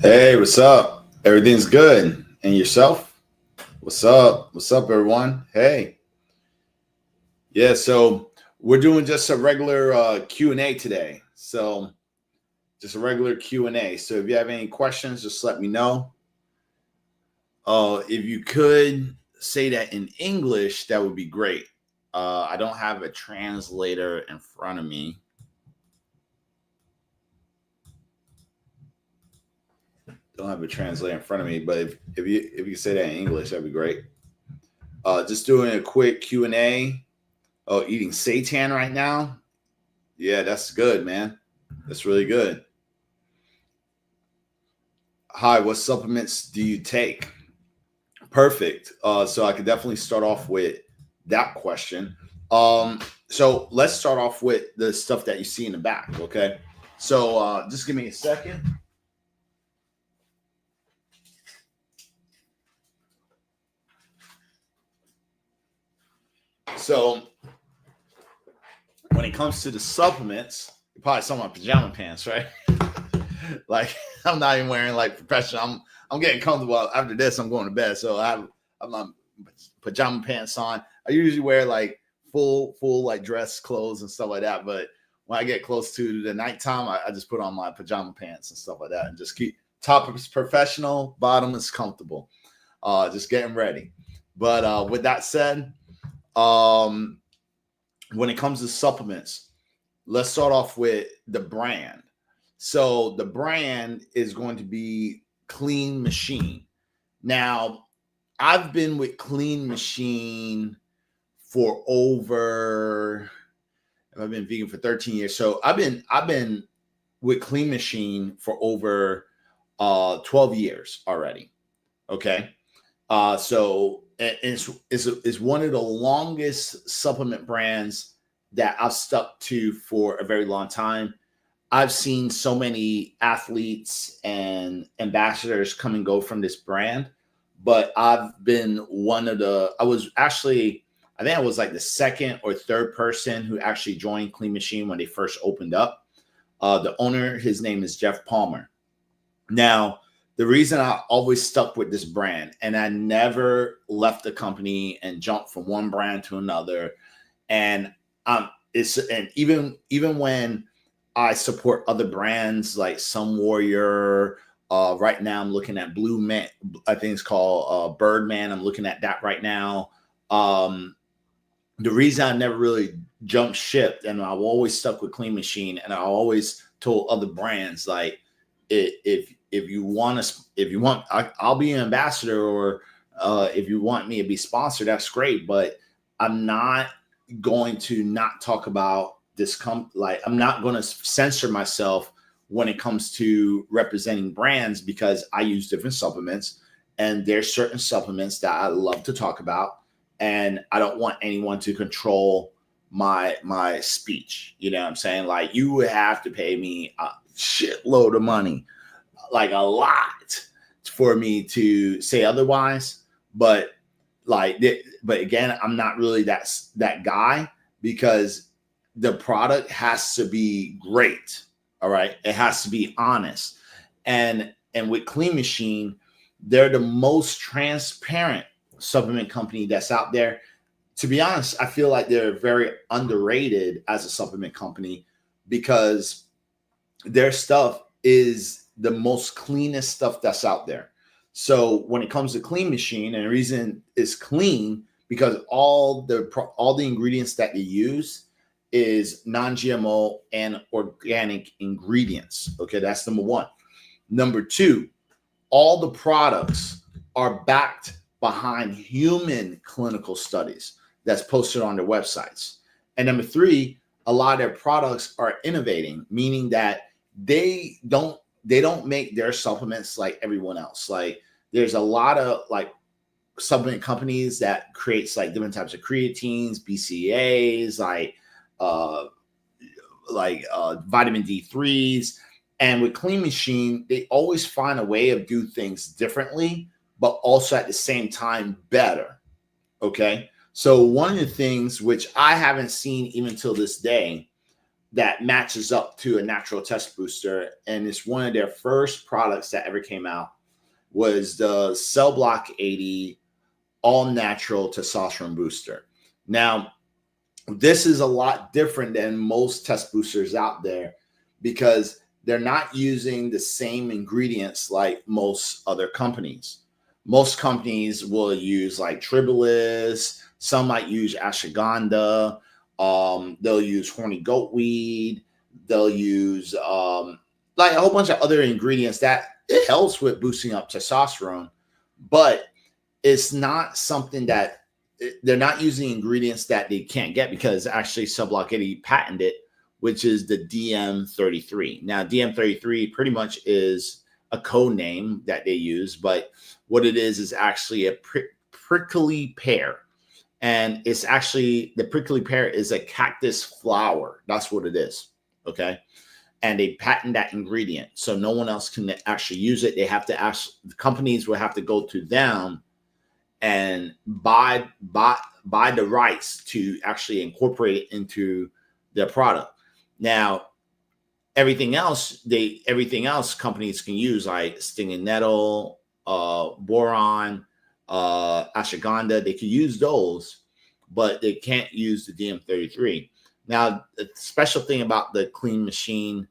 Hey, what's up? Everything's good. And yourself? What's up? What's up, everyone? Hey. Yeah, so we're doing just a regular Q&A today. So just a regular Q&A. So if you have any questions, just let me know. If you could say that in English, that would be great. I don't have a translator in front of me. Don't have a translator in front of me, but if you say that in English, that'd be great. Just doing a quick Q&A. Oh, eating seitan right now? Yeah, that's good, man. That's really good. Hi, what supplements do you take? Perfect. So I could definitely start off with that question. So let's start off with the stuff that you see in the back, okay? So just give me a second. So when it comes to the supplements, you probably saw my pajama pants, right? Like I'm not even wearing like professional. I'm getting comfortable after this. I'm going to bed, so I have my pajama pants on. I usually wear like full like dress clothes and stuff like that. But when I get close to the nighttime, I just put on my pajama pants and stuff like that, and just keep top is professional, bottom is comfortable. Just getting ready. But with that said, um, when it comes to supplements, let's start off with the brand. So the brand is going to be Clean Machine. Now, I've been with Clean Machine for over. I've been vegan for 13 years, so I've been with Clean Machine for over 12 years already. Okay, so it's one of the longest supplement brands that I've stuck to for a very long time. I've seen so many athletes and ambassadors come and go from this brand, but I've been I was actually, I think I was like the second or third person who actually joined Clean Machine when they first opened up. The owner, his name is Jeff Palmer. Now, the reason I always stuck with this brand and I never left the company and jumped from one brand to another, and even when I support other brands like Sun Warrior. Right now, I'm looking at Blue Man. I think it's called Birdman. I'm looking at that right now. The reason I never really jumped ship and I've always stuck with Clean Machine, and I always told other brands like, if you want to, if you want, I'll be an ambassador, or if you want me to be sponsored, that's great. But I'm not going to not talk about this like I'm not going to censor myself when it comes to representing brands, because I use different supplements and there's certain supplements that I love to talk about, and I don't want anyone to control my speech. You know what I'm saying? Like, you would have to pay me a shitload of money, like a lot, for me to say otherwise. But but again, I'm not really that guy, because the product has to be great. All right. It has to be honest. And with Clean Machine, they're the most transparent supplement company that's out there. To be honest, I feel like they're very underrated as a supplement company, because their stuff is the most cleanest stuff that's out there. So when it comes to Clean Machine, and the reason it's clean, because all the ingredients that they use is non-GMO and organic ingredients. Okay, that's number one. Number two, all the products are backed behind human clinical studies that's posted on their websites. And number three, a lot of their products are innovating, meaning that they don't make their supplements like everyone else. Like, there's a lot of like supplement companies that creates like different types of creatines, BCAAs, vitamin D3s. And with Clean Machine, they always find a way of do things differently, but also at the same time better. Okay. So one of the things which I haven't seen even till this day, that matches up to a natural test booster, and it's one of their first products that ever came out, was the Cell Block 80 all natural testosterone booster. Now, this is a lot different than most test boosters out there because they're not using the same ingredients like most other companies. Most companies will use like Tribulus, some might use ashwagandha, they'll use horny goat weed, they'll use like a whole bunch of other ingredients that it helps with boosting up testosterone, but it's not something that they're not using ingredients that they can't get, because actually Cell Block 80 patented, which is the DM33. Now, DM33 pretty much is a code name that they use, but what it is actually a prickly pear. And it's actually, the prickly pear is a cactus flower. That's what it is. Okay. And they patent that ingredient. So no one else can actually use it. They have to ask, the companies will have to go to them and buy the rights to actually incorporate it into their product. Now, everything else companies can use, like stinging nettle, boron, ashwagandha. They can use those, but they can't use the DM33. Now, the special thing about the Clean Machine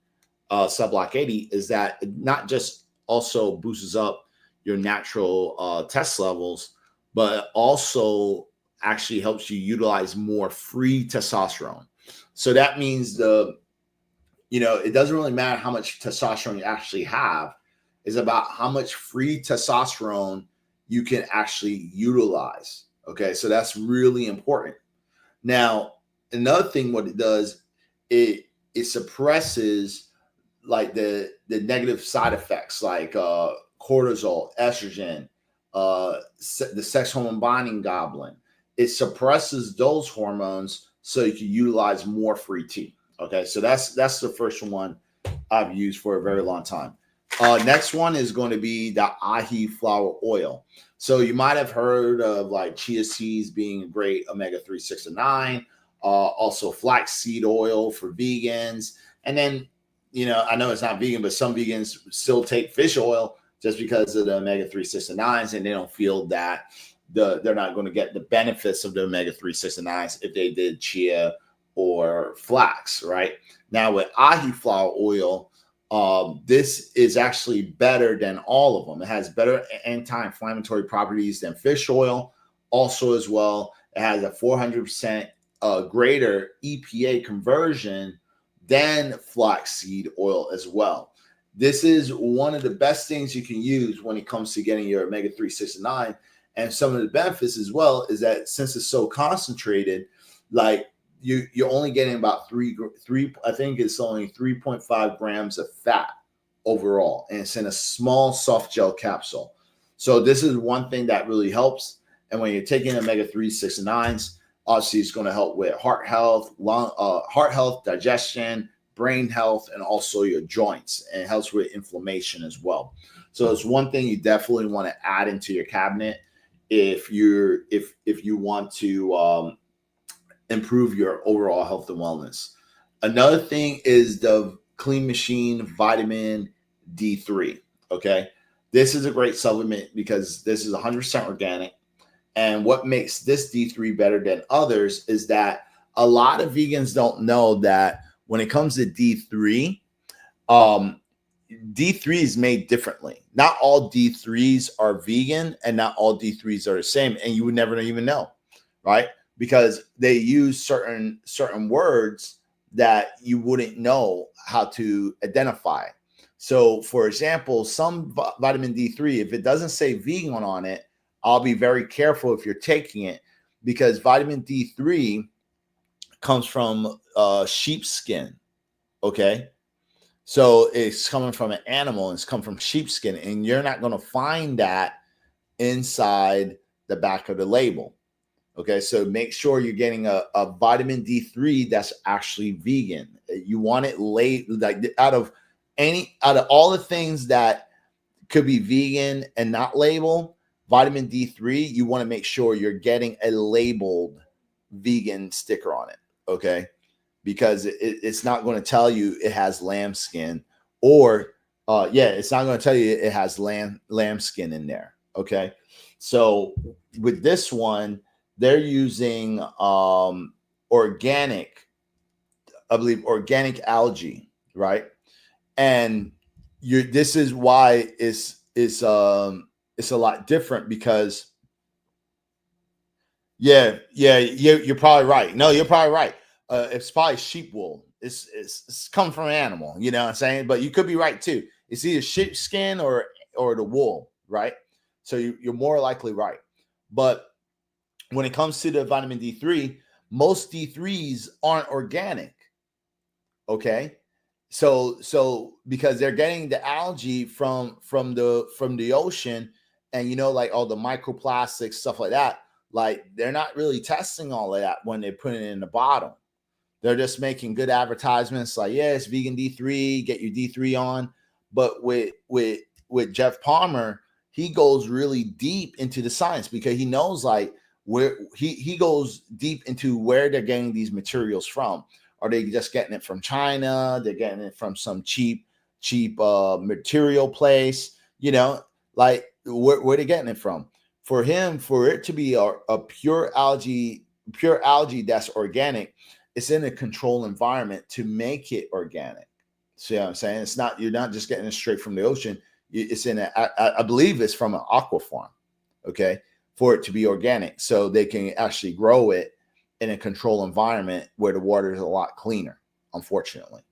Cell Block 80 is that it not just also boosts up your natural test levels, but also actually helps you utilize more free testosterone. So that means it doesn't really matter how much testosterone you actually have. It's about how much free testosterone you can actually utilize. Okay, so that's really important. Now, another thing, what it does, it suppresses like the negative side effects, like cortisol, estrogen, the sex hormone binding globulin. It suppresses those hormones so you can utilize more free T. Okay, so that's the first one I've used for a very long time. Next one is going to be the ahi flower oil. So you might have heard of like chia seeds being a great omega-3, 6, and 9. Also flaxseed oil for vegans. And then, I know it's not vegan, but some vegans still take fish oil just because of the omega-3, 6, and 9s, and they don't feel that they're not going to get the benefits of the omega-3, 6, and 9s if they did chia or flax, right? Now with ahi flower oil, this is actually better than all of them. It has better anti-inflammatory properties than fish oil. Also, as well, it has a 400% greater EPA conversion than flaxseed oil as well. This is one of the best things you can use when it comes to getting your omega-3, 6, and 9. And some of the benefits as well is that since it's so concentrated, like you're only getting about three, I think it's only 3.5 grams of fat overall. And it's in a small soft gel capsule. So this is one thing that really helps. And when you're taking omega-3, 6, and 9s, obviously it's going to help with heart health, digestion, brain health, and also your joints, and it helps with inflammation as well. So it's one thing you definitely want to add into your cabinet if you want to improve your overall health and wellness. Another thing is the Clean Machine Vitamin D3. Okay, this is a great supplement because this is 100% organic. And what makes this D3 better than others is that a lot of vegans don't know that when it comes to D3, D3 is made differently. Not all D3s are vegan and not all D3s are the same. And you would never even know, right? Because they use certain words that you wouldn't know how to identify. So, for example, some vitamin D3, if it doesn't say vegan on it, I'll be very careful if you're taking it, because vitamin D3 comes from sheepskin. Okay. So it's coming from an animal, and it's come from sheepskin, and you're not going to find that inside the back of the label. Okay. So make sure you're getting a vitamin D3 that's actually vegan. You want it like out of all the things that could be vegan and not labeled, vitamin D3, you want to make sure you're getting a labeled vegan sticker on it. Okay. because it's not going to tell you it has lamb skin, or it's not going to tell you it has lamb skin in there. Okay, so with this one, they're using organic, I believe, organic algae, right? And this is why it's a lot different, because you're probably right. No, you're probably right. It's probably sheep wool. It's come from an animal, you know what I'm saying? But you could be right too. It's either sheep skin or the wool, right? So you're more likely right. But when it comes to the vitamin D3, most D3s aren't organic. Okay, so because they're getting the algae from the ocean, and like all the microplastics, stuff like that, like they're not really testing all of that when they put it in the bottle. They're just making good advertisements like, yeah, it's vegan D3, get your D3 on. But with Jeff Palmer, he goes really deep into the science, because he knows like where he goes deep into where they're getting these materials from. Are they just getting it from China? They're getting it from some cheap material place, like where they getting it from? For him, for it to be a pure algae that's organic, it's in a controlled environment to make it organic. See what I'm saying? You're not just getting it straight from the ocean. It's I believe it's from an aqua farm, okay, for it to be organic, so they can actually grow it in a controlled environment where the water is a lot cleaner, unfortunately.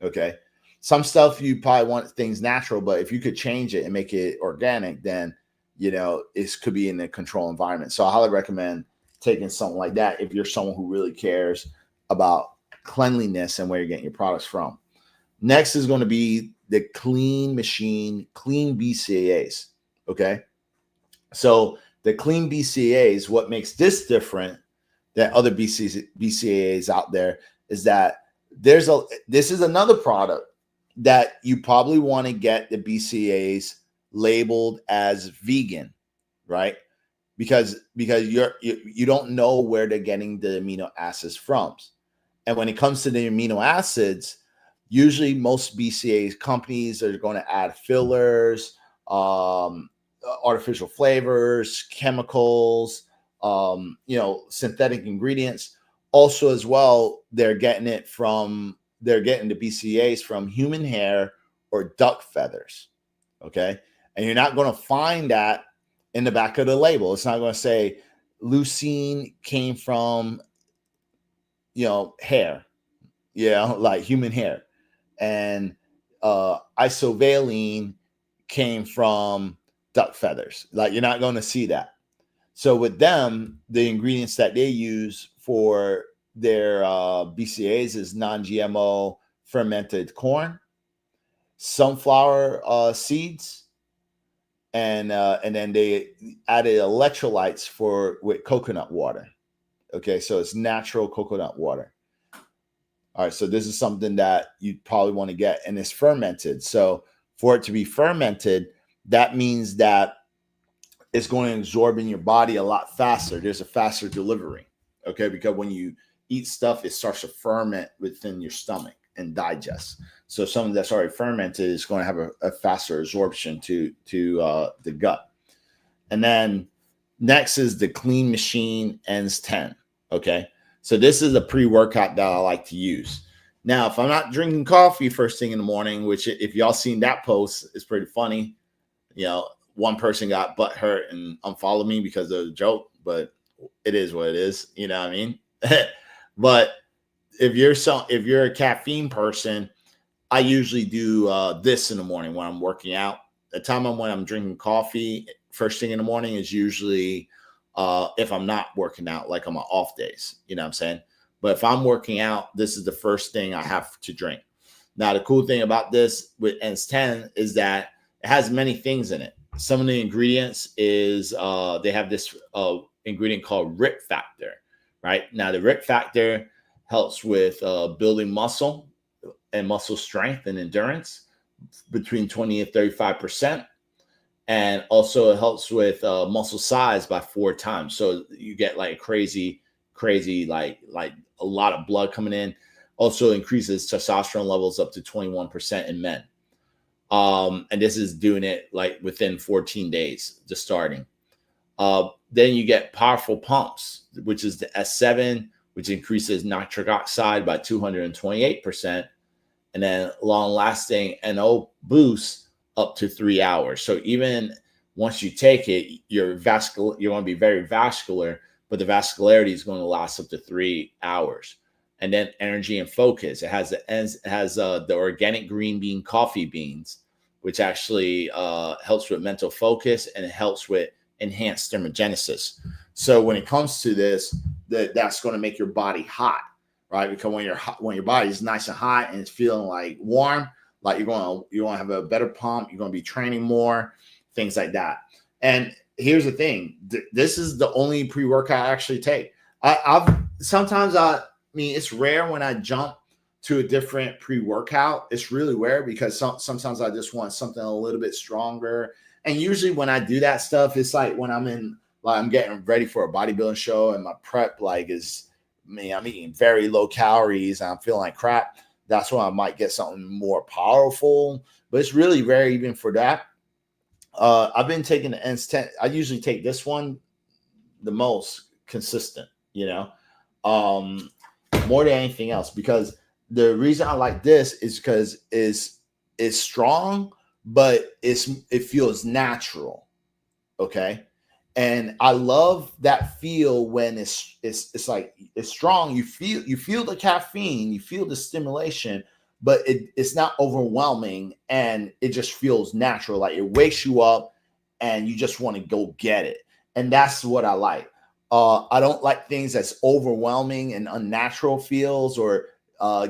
Okay. Some stuff you probably want things natural, but if you could change it and make it organic, then it could be in a controlled environment. So I highly recommend taking something like that if you're someone who really cares about cleanliness and where you're getting your products from. Next is going to be the Clean Machine Clean BCAAs. Okay. So the Clean BCAAs, what makes this different than other BCAAs out there, is that this is another product that you probably want to get the BCAAs labeled as vegan, right? Because you don't know where they're getting the amino acids from. And when it comes to the amino acids, usually most BCAA companies are going to add fillers, artificial flavors, chemicals, synthetic ingredients. Also, as well, they're getting the BCAAs from human hair or duck feathers. Okay. And you're not going to find that in the back of the label. It's not going to say leucine came from, hair, like human hair. And isovaline came from duck feathers. Like, you're not going to see that. So with them, the ingredients that they use for their BCAAs is non-GMO fermented corn, sunflower seeds, and then they added electrolytes with coconut water. Okay, so it's natural coconut water. All right, so this is something that you probably want to get, and it's fermented. So for it to be fermented, that means that it's going to absorb in your body a lot faster. There's a faster delivery, okay? Because when you eat stuff, it starts to ferment within your stomach and digest. So something that's already fermented is going to have a faster absorption to the gut. And then next is the Clean Machine ENS 10, okay? So this is a pre-workout that I like to use. Now, if I'm not drinking coffee first thing in the morning, which if y'all seen that post, it's pretty funny. One person got butt hurt and unfollowed me because of the joke, but it is what it is. You know what I mean? But if you're a caffeine person, I usually do this in the morning when I'm working out. The time when I'm drinking coffee first thing in the morning is usually if I'm not working out, like on my off days, you know what I'm saying? But if I'm working out, this is the first thing I have to drink. Now, the cool thing about this with ENS 10 is that it has many things in it. Some of the ingredients is they have this ingredient called RIP factor, right? Now, the RIP factor helps with building muscle and muscle strength and endurance between 20 and 35%. And also it helps with muscle size by 4 times. So you get like crazy, like a lot of blood coming in. Also increases testosterone levels up to 21% in men. And this is doing it like within 14 days, just starting. Then you get powerful pumps, which is the S7, which increases nitric oxide by 228%. And then long lasting NO boost up to 3 hours. So even once you take it, you're going to be very vascular, but the vascularity is going to last up to 3 hours. And then energy and focus. It has the organic green bean coffee beans, which actually helps with mental focus, and it helps with enhanced thermogenesis. So when it comes to this, that's going to make your body hot, right? Because when your body is nice and hot and it's feeling like warm, like you're going to have a better pump, you're going to be training more, things like that. And here's the thing: this is the only pre-workout I actually take. I mean, it's rare when I jump to a different pre-workout. It's really rare because sometimes I just want something a little bit stronger. And usually when I do that stuff, it's like when I'm getting ready for a bodybuilding show and my prep I'm eating very low calories and I'm feeling like crap. That's when I might get something more powerful, but it's really rare even for that. I've been taking the ENS10. I usually take this one the most consistent, more than anything else, because the reason I like this is because it's strong, but it feels natural. Okay. And I love that feel when it's like it's strong. You feel the caffeine, you feel the stimulation, but it's not overwhelming, and it just feels natural. Like it wakes you up and you just want to go get it. And that's what I like. I don't like things that's overwhelming and unnatural feels, or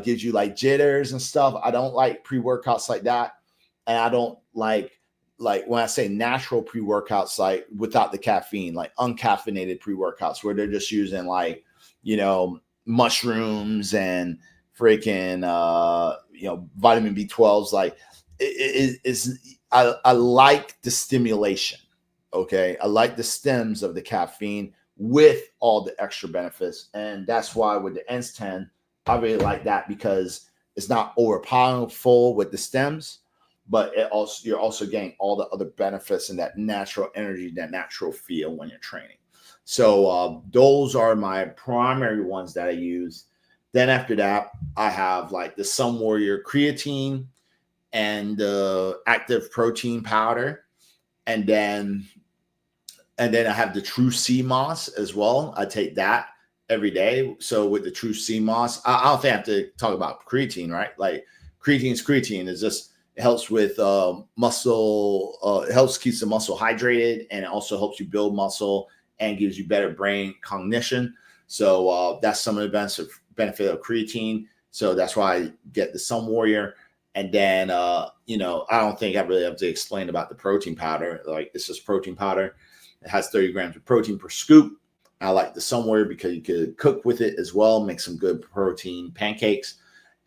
gives you like jitters and stuff. I don't like pre-workouts like that. And I don't like when I say natural pre-workouts, like without the caffeine, like uncaffeinated pre-workouts where they're just using like, mushrooms and freaking, vitamin B12s. Like I like the stimulation. Okay. I like the stems of the caffeine with all the extra benefits. And that's why with the ENS10, I really like that, because it's not overpowerful with the stems, but you're also getting all the other benefits and that natural energy, that natural feel when you're training. So those are my primary ones that I use. Then after that, I have like the Sun Warrior creatine and active protein powder, and then I have the True Sea Moss as well. I take that every day. So with the True Sea Moss, I don't think I have to talk about creatine, right? Like creatine is just, it helps with muscle. It helps keeps the muscle hydrated, and it also helps you build muscle and gives you better brain cognition. So that's some of the benefit of creatine. So that's why I get the Sun Warrior. And then, I don't think I really have to explain about the protein powder. Like, it's just protein powder. It has 30 grams of protein per scoop. I like the Sun Warrior because you could cook with it as well, make some good protein pancakes.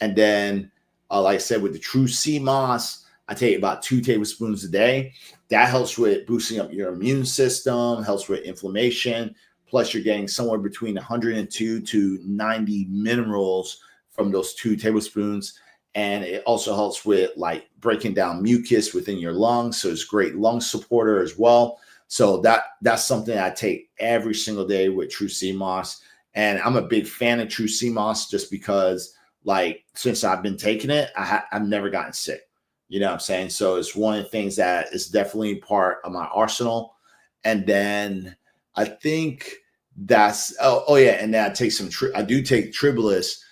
And then, like I said, with the True Sea Moss, I take about 2 tablespoons a day. That helps with boosting up your immune system, helps with inflammation. Plus, you're getting somewhere between 102 to 90 minerals from those 2 tablespoons. And it also helps with like breaking down mucus within your lungs. So it's great lung supporter as well. So that's something I take every single day with True Sea Moss. And I'm a big fan of True Sea Moss just because, like, since I've been taking it, I've never gotten sick. You know what I'm saying? So it's one of the things that is definitely part of my arsenal. And then I think that's, and then I take I do take Tribulus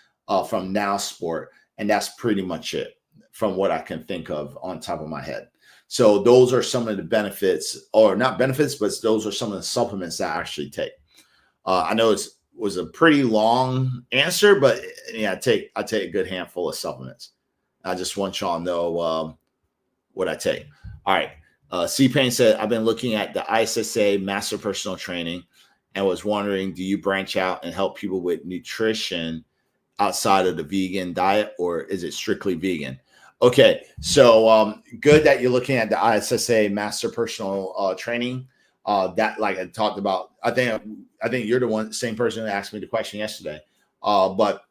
from Now Sport. And that's pretty much it from what I can think of on top of my head. So those are some of the benefits, or not benefits, but those are some of the supplements that I actually take. I know it was a pretty long answer, but yeah, I take a good handful of supplements. I just want y'all to know what I take. All right. C-Pain said, I've been looking at the ISSA Master Personal Training and was wondering, do you branch out and help people with nutrition outside of the vegan diet, or is it strictly vegan? Okay, so good that you're looking at the ISSA Master Personal Training. That, like I talked about, I think you're the same person that asked me the question yesterday. But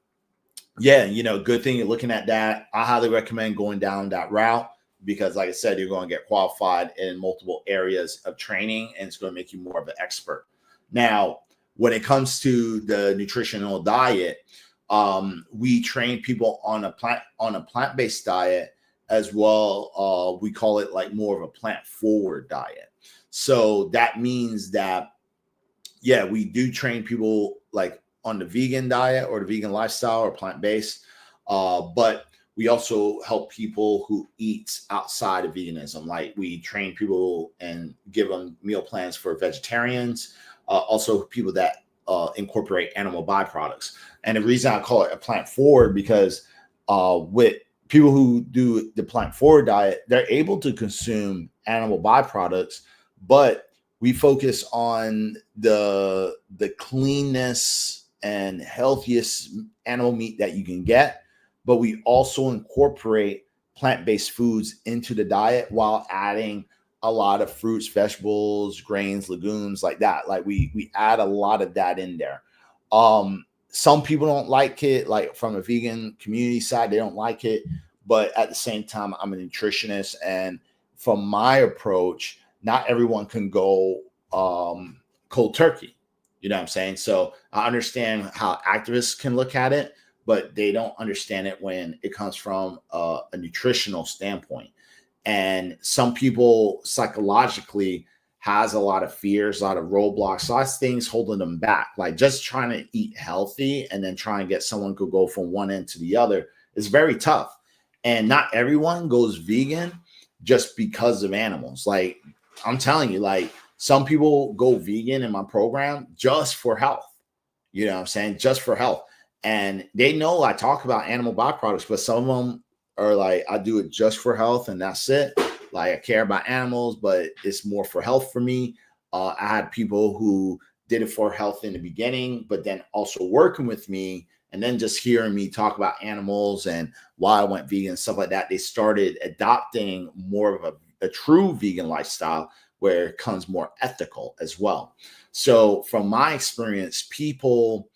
Yeah, good thing you're looking at that. I highly recommend going down that route because, like I said, you're going to get qualified in multiple areas of training, and it's going to make you more of an expert. Now, when it comes to the nutritional diet, we train people on a plant-based diet as well. We call it like more of a plant-forward diet. So that means that, yeah, we do train people like on the vegan diet or the vegan lifestyle or plant-based, but we also help people who eat outside of veganism. Like we train people and give them meal plans for vegetarians, also people that incorporate animal byproducts. And the reason I call it a plant forward because with people who do the plant forward diet, they're able to consume animal byproducts, but we focus on the cleanness and healthiest animal meat that you can get, but we also incorporate plant-based foods into the diet while adding a lot of fruits, vegetables, grains, legumes, like that. Like we add a lot of that in there. Some people don't like it, like from a vegan community side, they don't like it. But at the same time, I'm a nutritionist, and from my approach, not everyone can go cold turkey. You know what I'm saying? So I understand how activists can look at it, but they don't understand it when it comes from a nutritional standpoint. And some people psychologically has a lot of fears, a lot of roadblocks, a lot of things holding them back. Like just trying to eat healthy and then try and get someone to go from one end to the other is very tough. And not everyone goes vegan just because of animals. Like I'm telling you, like some people go vegan in my program just for health. You know what I'm saying? Just for health. And they know I talk about animal byproducts, but some of them are like, I do it just for health and that's it. Like I care about animals, but it's more for health for me. I had people who did it for health in the beginning, but then also working with me and then just hearing me talk about animals and why I went vegan, stuff like that. They started adopting more of a true vegan lifestyle where it comes more ethical as well. So from my experience, people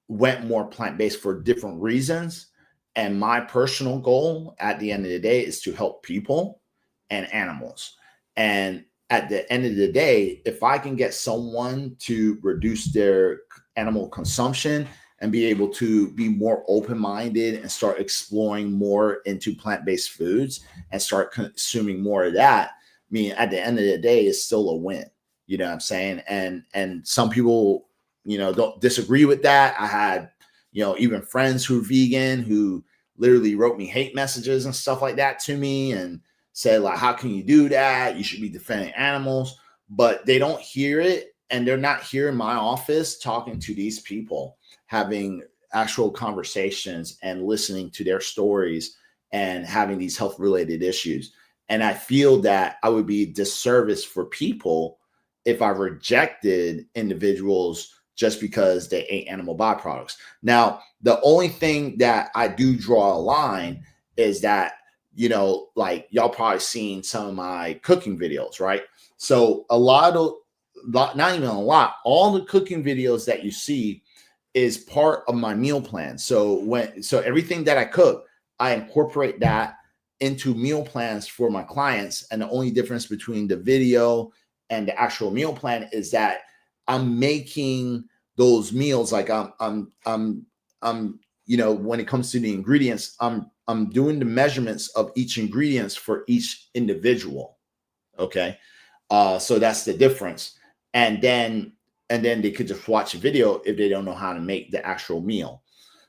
went more plant-based for different reasons. And my personal goal at the end of the day is to help people and animals. And at the end of the day, if I can get someone to reduce their animal consumption and be able to be more open-minded and start exploring more into plant-based foods and start consuming more of that, I mean, at the end of the day, it's still a win. You know what I'm saying? And some people, don't disagree with that. I had, even friends who are vegan who literally wrote me hate messages and stuff like that to me and said, like, how can you do that? You should be defending animals. But they don't hear it. And they're not here in my office talking to these people, having actual conversations and listening to their stories and having these health related issues. And I feel that I would be a disservice for people if I rejected individuals just because they ate animal byproducts. Now, the only thing that I do draw a line is that, like y'all probably seen some of my cooking videos, right? So not even a lot, all the cooking videos that you see is part of my meal plan. So everything that I cook, I incorporate that into meal plans for my clients. And the only difference between the video and the actual meal plan is that I'm making those meals like I'm when it comes to the ingredients, I'm doing the measurements of each ingredients for each individual. Okay. So that's the difference. And then they could just watch a video if they don't know how to make the actual meal.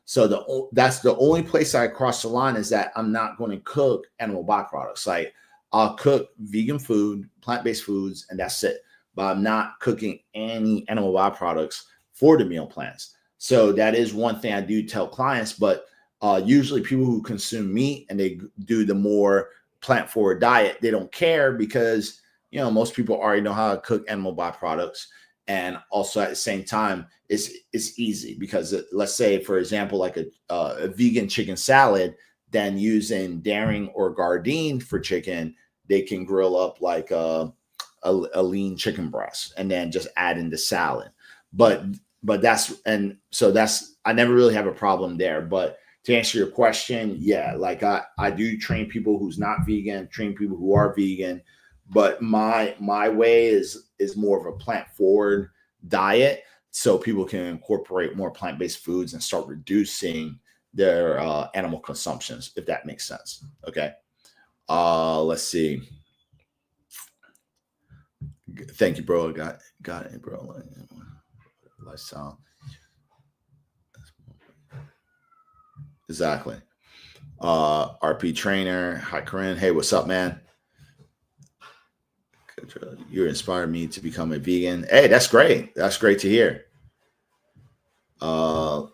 So that's the only place I cross the line is that I'm not going to cook animal byproducts. Like I'll cook vegan food, plant-based foods, and that's it. But I'm not cooking any animal byproducts for the meal plans. So that is one thing I do tell clients, but usually people who consume meat and they do the more plant-forward diet, they don't care because, most people already know how to cook animal byproducts. And also at the same time, it's easy because let's say, for example, like a vegan chicken salad, then using Daring or Gardein for chicken, they can grill up like a lean chicken breast and then just add in the salad. But that's I never really have a problem there. But to answer your question, yeah, like I do train people who's not vegan, train people who are vegan, but my way is more of a plant forward diet, so people can incorporate more plant based foods and start reducing their animal consumptions, if that makes sense. Okay. Let's see. Thank you, bro. Got it, bro. Lifestyle. Exactly. RP trainer. Hi, Corinne. Hey, what's up, man? You inspired me to become a vegan. Hey, that's great. That's great to hear. I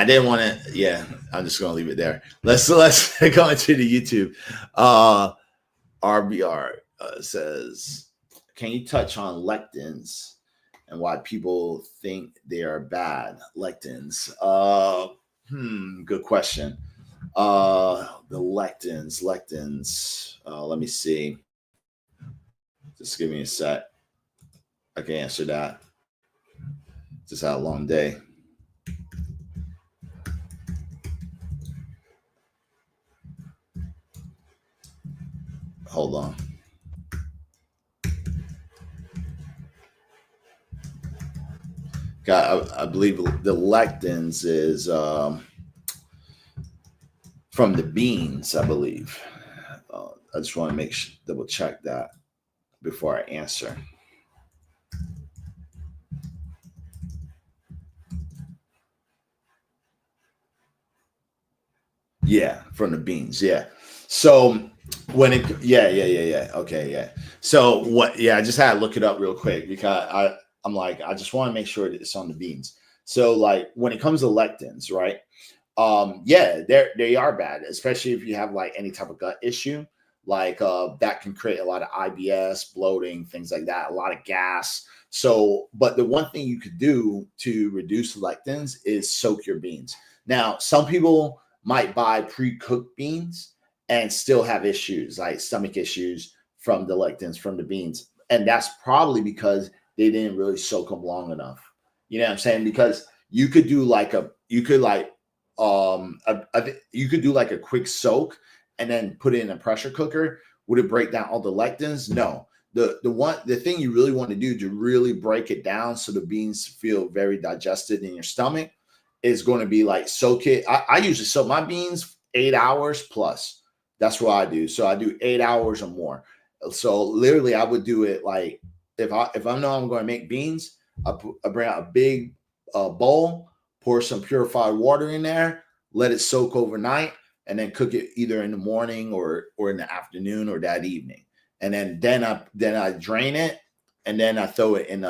didn't want to. Yeah, I'm just gonna leave it there. Let's go into the YouTube. RBR says, "Can you touch on lectins and why people think they are bad lectins?" Good question. The lectins. Let me see. Just give me a sec. I can answer that. Just had a long day. Hold on. I believe the lectins is from the beans, I believe. I just want to double check that before I answer. Yeah, from the beans. Yeah. So when it, yeah. Okay, yeah. So what? Yeah, I just had to look it up real quick because I'm like, I just want to make sure that it's on the beans. So like when it comes to lectins, right? Yeah, they are bad, especially if you have like any type of gut issue, like that can create a lot of IBS, bloating, things like that, a lot of gas. So, but the one thing you could do to reduce lectins is soak your beans. Now, some people might buy pre-cooked beans and still have issues like stomach issues from the lectins from the beans, and that's probably because they didn't really soak them long enough. You know what I'm saying? Because you could do like you could like you could do like a quick soak and then put it in a pressure cooker. Would it break down all the lectins? No. The thing you really want to do to really break it down so the beans feel very digested in your stomach is going to be like soak it. I usually soak my beans 8 hours plus. That's what I do. So I do 8 hours or more. So literally I would do it like if I know I'm going to make beans, I bring out a big bowl, pour some purified water in there, let it soak overnight, and then cook it either in the morning or in the afternoon or that evening. And then I drain it, and then I throw it in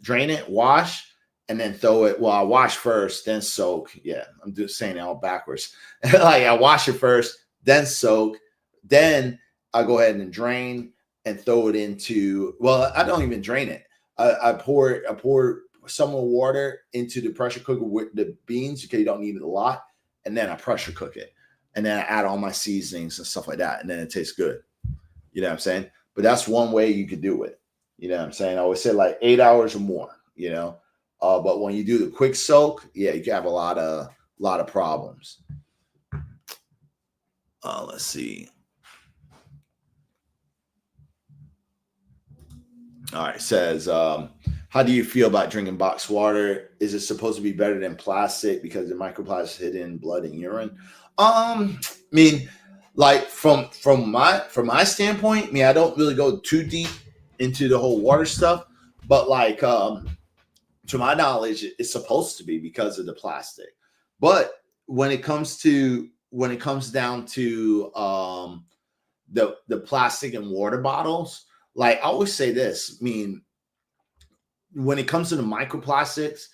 drain it, wash, and then throw it. Well, I wash first, then soak. Yeah, I'm just saying it all backwards. Like I wash it first, then soak, then I go ahead and drain and throw it into. Well, I don't even drain it. I pour some more water into the pressure cooker with the beans because you don't need it a lot, and then I pressure cook it, and then I add all my seasonings and stuff like that, and then it tastes good. You know what I'm saying? But that's one way you could do it. You know what I'm saying? I always say like 8 hours or more. You know, but when you do the quick soak, yeah, you can have a lot of problems. Let's see. All right, it says, how do you feel about drinking boxed water? Is it supposed to be better than plastic because the microplastics hid in blood and urine? I mean, like from my standpoint, I mean, I don't really go too deep into the whole water stuff, but like to my knowledge, it's supposed to be because of the plastic. But when it comes down to the plastic and water bottles, like I always say this, I mean, when it comes to the microplastics,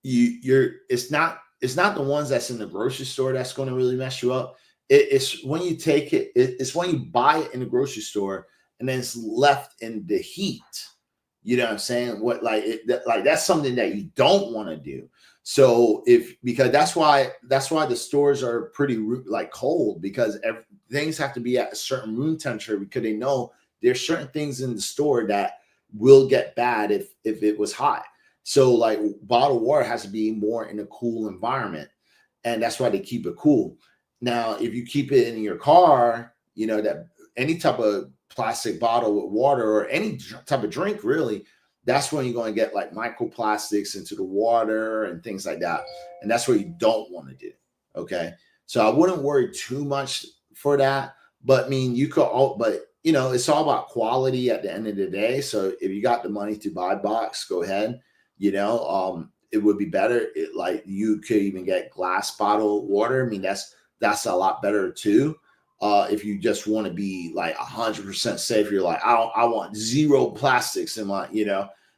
it's not the ones that's in the grocery store that's going to really mess you up. It's when you take it, it's when you buy it in the grocery store and then it's left in the heat. You know what I'm saying? Like that's something that you don't want to do. So because that's why the stores are pretty like cold, because things have to be at a certain room temperature, because they know there's certain things in the store that will get bad if it was hot. So like bottled water has to be more in a cool environment, and that's why they keep it cool. Now, if you keep it in your car, that any type of plastic bottle with water or any type of drink, really, that's when you're going to get like microplastics into the water and things like that. And that's what you don't want to do. Okay. So I wouldn't worry too much for that. But I mean, you could all, but it's all about quality at the end of the day. So if you got the money to buy box, go ahead. It would be better. Like you could even get glass bottled water. I mean, that's a lot better too. If you just want to be like 100% safe, you're like, I want zero plastics in my,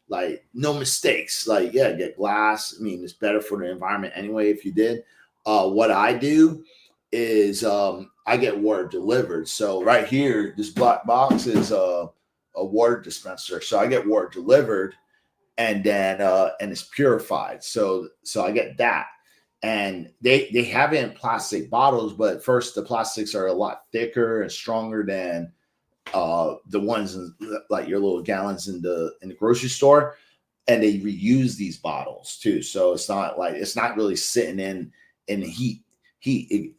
like no mistakes. Like, yeah, get glass. I mean, it's better for the environment anyway. If you did, what I do is I get water delivered. So right here, this black box is a water dispenser. So I get water delivered, and then and it's purified. So I get that, and they have it in plastic bottles, but first the plastics are a lot thicker and stronger than the ones like your little gallons in the grocery store, and they reuse these bottles too. So it's not really sitting in heat.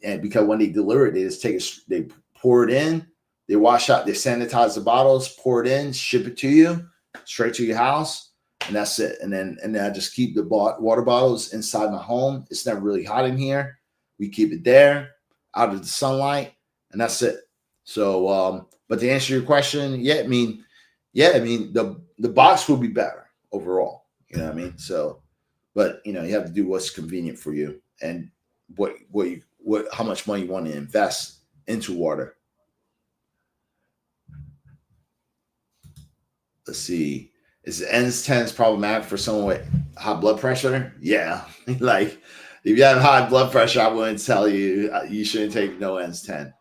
And because when they deliver it, they just they pour it in, they wash out, they sanitize the bottles, pour it in, ship it to you straight to your house, and that's it. And then I just keep the water bottles inside my home. It's never really hot in here. We keep it there out of the sunlight, and that's it. So but to answer your question, I mean the box will be better overall. You know what I mean? So, but you have to do what's convenient for you and how much money you want to invest into water. Let's see. Is ENS10 problematic for someone with high blood pressure? Yeah. Like if you have high blood pressure, I wouldn't tell you you shouldn't take no ENS10.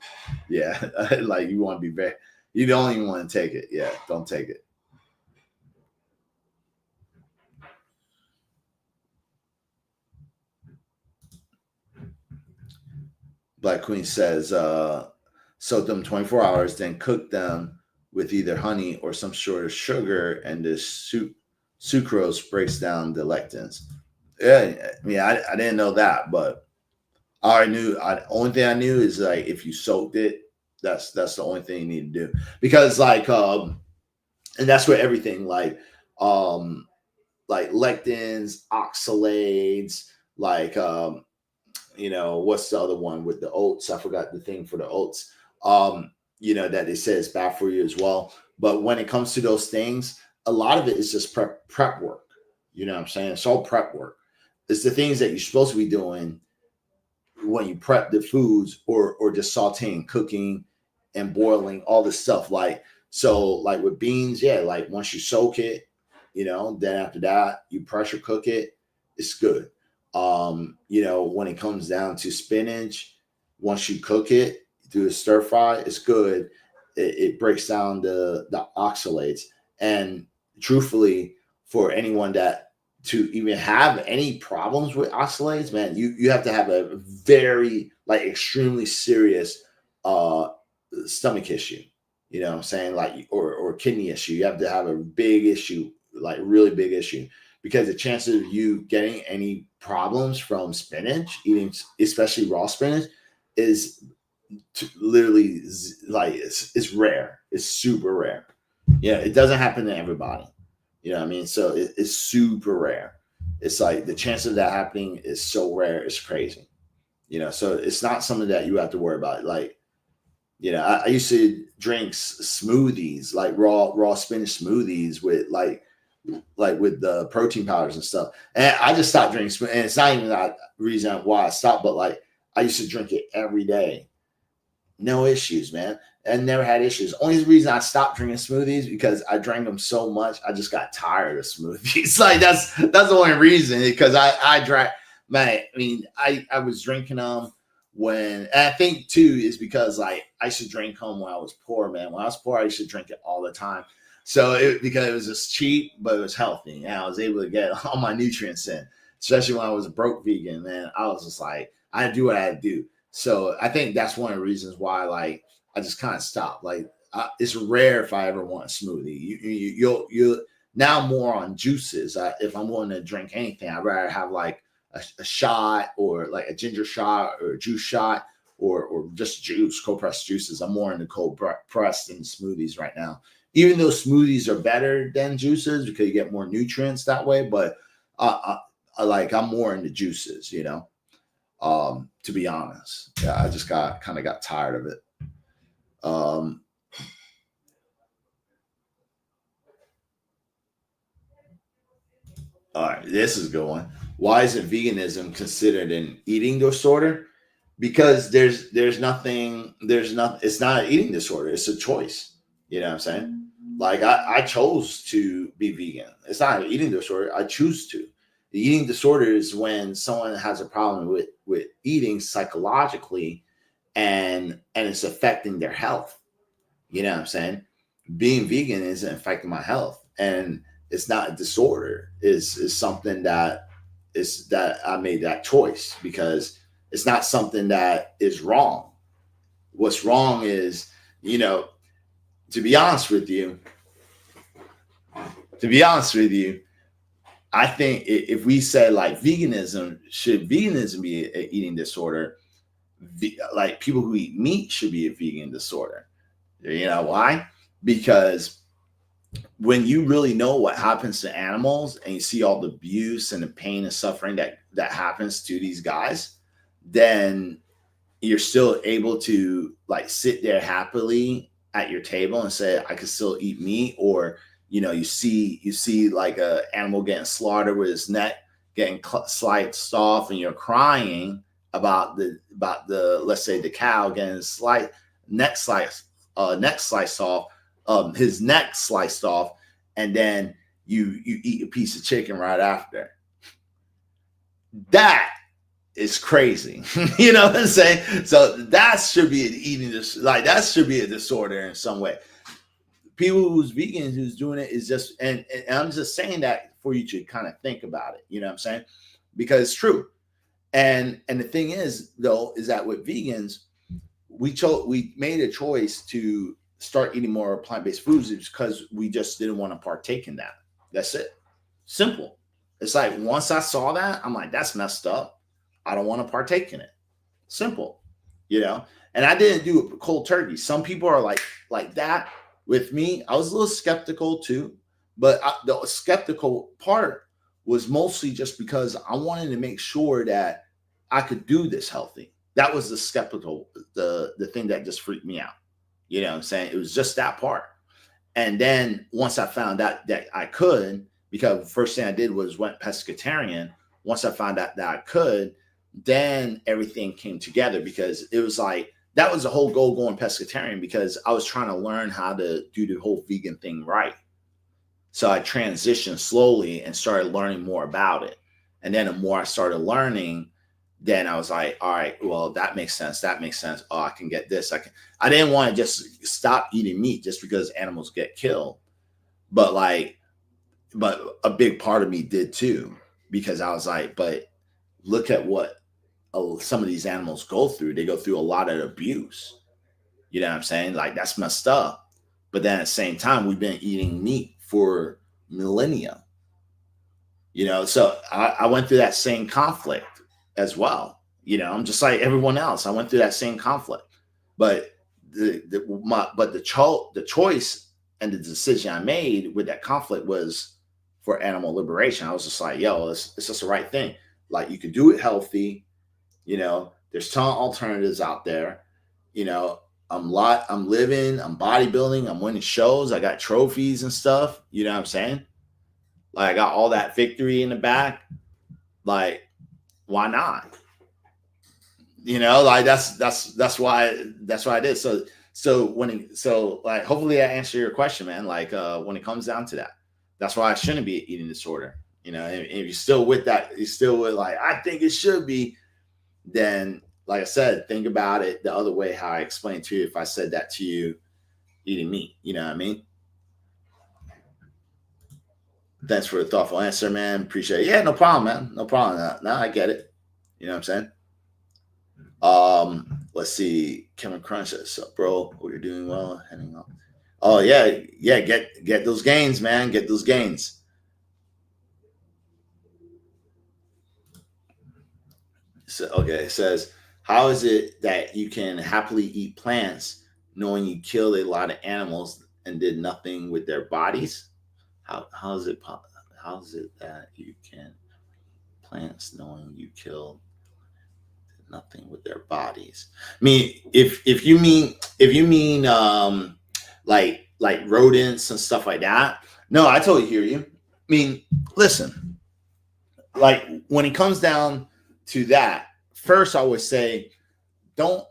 Yeah. Like you want to be you don't even want to take it. Yeah. Don't take it. Black Queen says, soak them 24 hours, then cook them with either honey or some sort of sugar, and the sucrose breaks down the lectins. Yeah, I mean, I didn't know that, but I knew. Only thing I knew is like if you soaked it, that's the only thing you need to do, because like and that's where everything like lectins, oxalates, like what's the other one with the oats? I forgot the thing for the oats. That they say is bad for you as well. But when it comes to those things, a lot of it is just prep work. You know what I'm saying? It's all prep work. It's the things that you're supposed to be doing when you prep the foods, or just sauteing, cooking, and boiling all this stuff. Like with beans, yeah, like once you soak it, then after that you pressure cook it, it's good. When it comes down to spinach, once you cook it, do a stir fry, it's good. It breaks down the oxalates. And truthfully, for anyone that to even have any problems with oxalates, man, you have to have a very extremely serious stomach issue. You know what I'm saying? Like or kidney issue. You have to have a big issue, like really big issue. Because the chances of you getting any problems from spinach, eating especially raw spinach, is literally like it's rare. It's super rare. Yeah, it doesn't happen to everybody. You know what I mean? So it's super rare. It's like the chance of that happening is so rare. It's crazy. So it's not something that you have to worry about. Like, I used to drink smoothies, like raw spinach smoothies with like with the protein powders and stuff. And I just stopped drinking, and it's not even that reason why I stopped, but like I used to drink it every day. No issues, man. And never had issues. Only reason I stopped drinking smoothies because I drank them so much, I just got tired of smoothies. Like that's the only reason, because I drank, man. I mean, I was drinking them when, and I think too is because like I used to drink them when I was poor, man. When I was poor, I used to drink it all the time. So because it was just cheap, but it was healthy, and I was able to get all my nutrients in. Especially when I was a broke vegan, man, I was just like, I do what I do. So I think that's one of the reasons why, like, I just kind of stopped. Like, it's rare if I ever want a smoothie. Now I'm more on juices. If I'm going to drink anything, I'd rather have like a shot, or like a ginger shot, or a juice shot, or just juice, cold pressed juices. I'm more into cold pressed and smoothies right now. Even though smoothies are better than juices because you get more nutrients that way, but I'm more into juices, to be honest. Yeah, I just got tired of it. Um, all right, this is going. Why isn't veganism considered an eating disorder? Because there's nothing. It's not an eating disorder. It's a choice. You know what I'm saying? Like I chose to be vegan. It's not an eating disorder. I choose to. The eating disorder is when someone has a problem with eating psychologically, and it's affecting their health. You know what I'm saying? Being vegan isn't affecting my health, and it's not a disorder. Is something that I made that choice, because it's not something that is wrong. What's wrong is, you know, to be honest with you, to be honest with you, I think if we say like should veganism be an eating disorder? Like people who eat meat should be a vegan disorder. You know why? Because when you really know what happens to animals, and you see all the abuse and the pain and suffering that happens to these guys, then you're still able to like sit there happily at your table and say, I could still eat meat. Or you see like a animal getting slaughtered with his neck getting sliced off, and you're crying about the let's say the cow getting neck sliced neck sliced off, his neck sliced off, and then you eat a piece of chicken right after. That is crazy. You know what I'm saying? So that should be an eating like that should be a disorder in some way. People who's vegans who's doing it is just, and I'm just saying that for you to kind of think about it. You know what I'm saying? Because it's true. And the thing is though, is that with vegans, we made a choice to start eating more plant-based foods because we just didn't want to partake in that. That's it. Simple. It's like once I saw that, I'm like, that's messed up. I don't want to partake in it. Simple. You know? And I didn't do it cold turkey. Some people are like that. With me, I was a little skeptical too, but the skeptical part was mostly just because I wanted to make sure that I could do this healthy. That was the skeptical, the thing that just freaked me out. You know what I'm saying? It was just that part. And then once I found out that I could, because the first thing I did was went pescatarian. Once I found out that I could, then everything came together, because it was like that was the whole goal going pescatarian, because I was trying to learn how to do the whole vegan thing right. So I transitioned slowly and started learning more about it. And then the more I started learning, then I was like, all right, well, that makes sense. That makes sense. Oh, I can get this. I didn't want to just stop eating meat just because animals get killed. But but a big part of me did too, because I was like, but look at what some of these animals go through. They go through a lot of abuse. You know what I'm saying? Like that's messed up. But then at the same time, we've been eating meat for millennia. So I went through that same conflict as well. I'm just like everyone else. I went through that same conflict, but the choice and the decision I made with that conflict was for animal liberation. I was just like, yo, it's just the right thing. Like you can do it healthy. There's ton of alternatives out there. I'm living, I'm bodybuilding, I'm winning shows, I got trophies and stuff. You know what I'm saying? Like I got all that victory in the back. Like, why not? Like that's why I did. So like hopefully I answer your question, man. Like when it comes down to that, that's why I shouldn't be an eating disorder. And if you're still with that, you're still with like, I think it should be, then like I said, think about it the other way, how I explained to you if I said that to you eating meat. You know what I mean? Thanks for the thoughtful answer, man. Appreciate it. Yeah, no problem, man. No problem. Now I get it. You know what I'm saying? Let's see. Kevin Crunch says, "Sup, bro? Hope you're doing well. Heading up. Oh yeah, yeah. Get those gains, man. Get those gains. So, okay, it says, how is it that you can happily eat plants knowing you killed a lot of animals and did nothing with their bodies? How is it how is it that you can plants knowing you killed nothing with their bodies? I mean, if you mean like rodents and stuff like that, no, I totally hear you. I mean, listen, like when it comes down to that, first I would say don't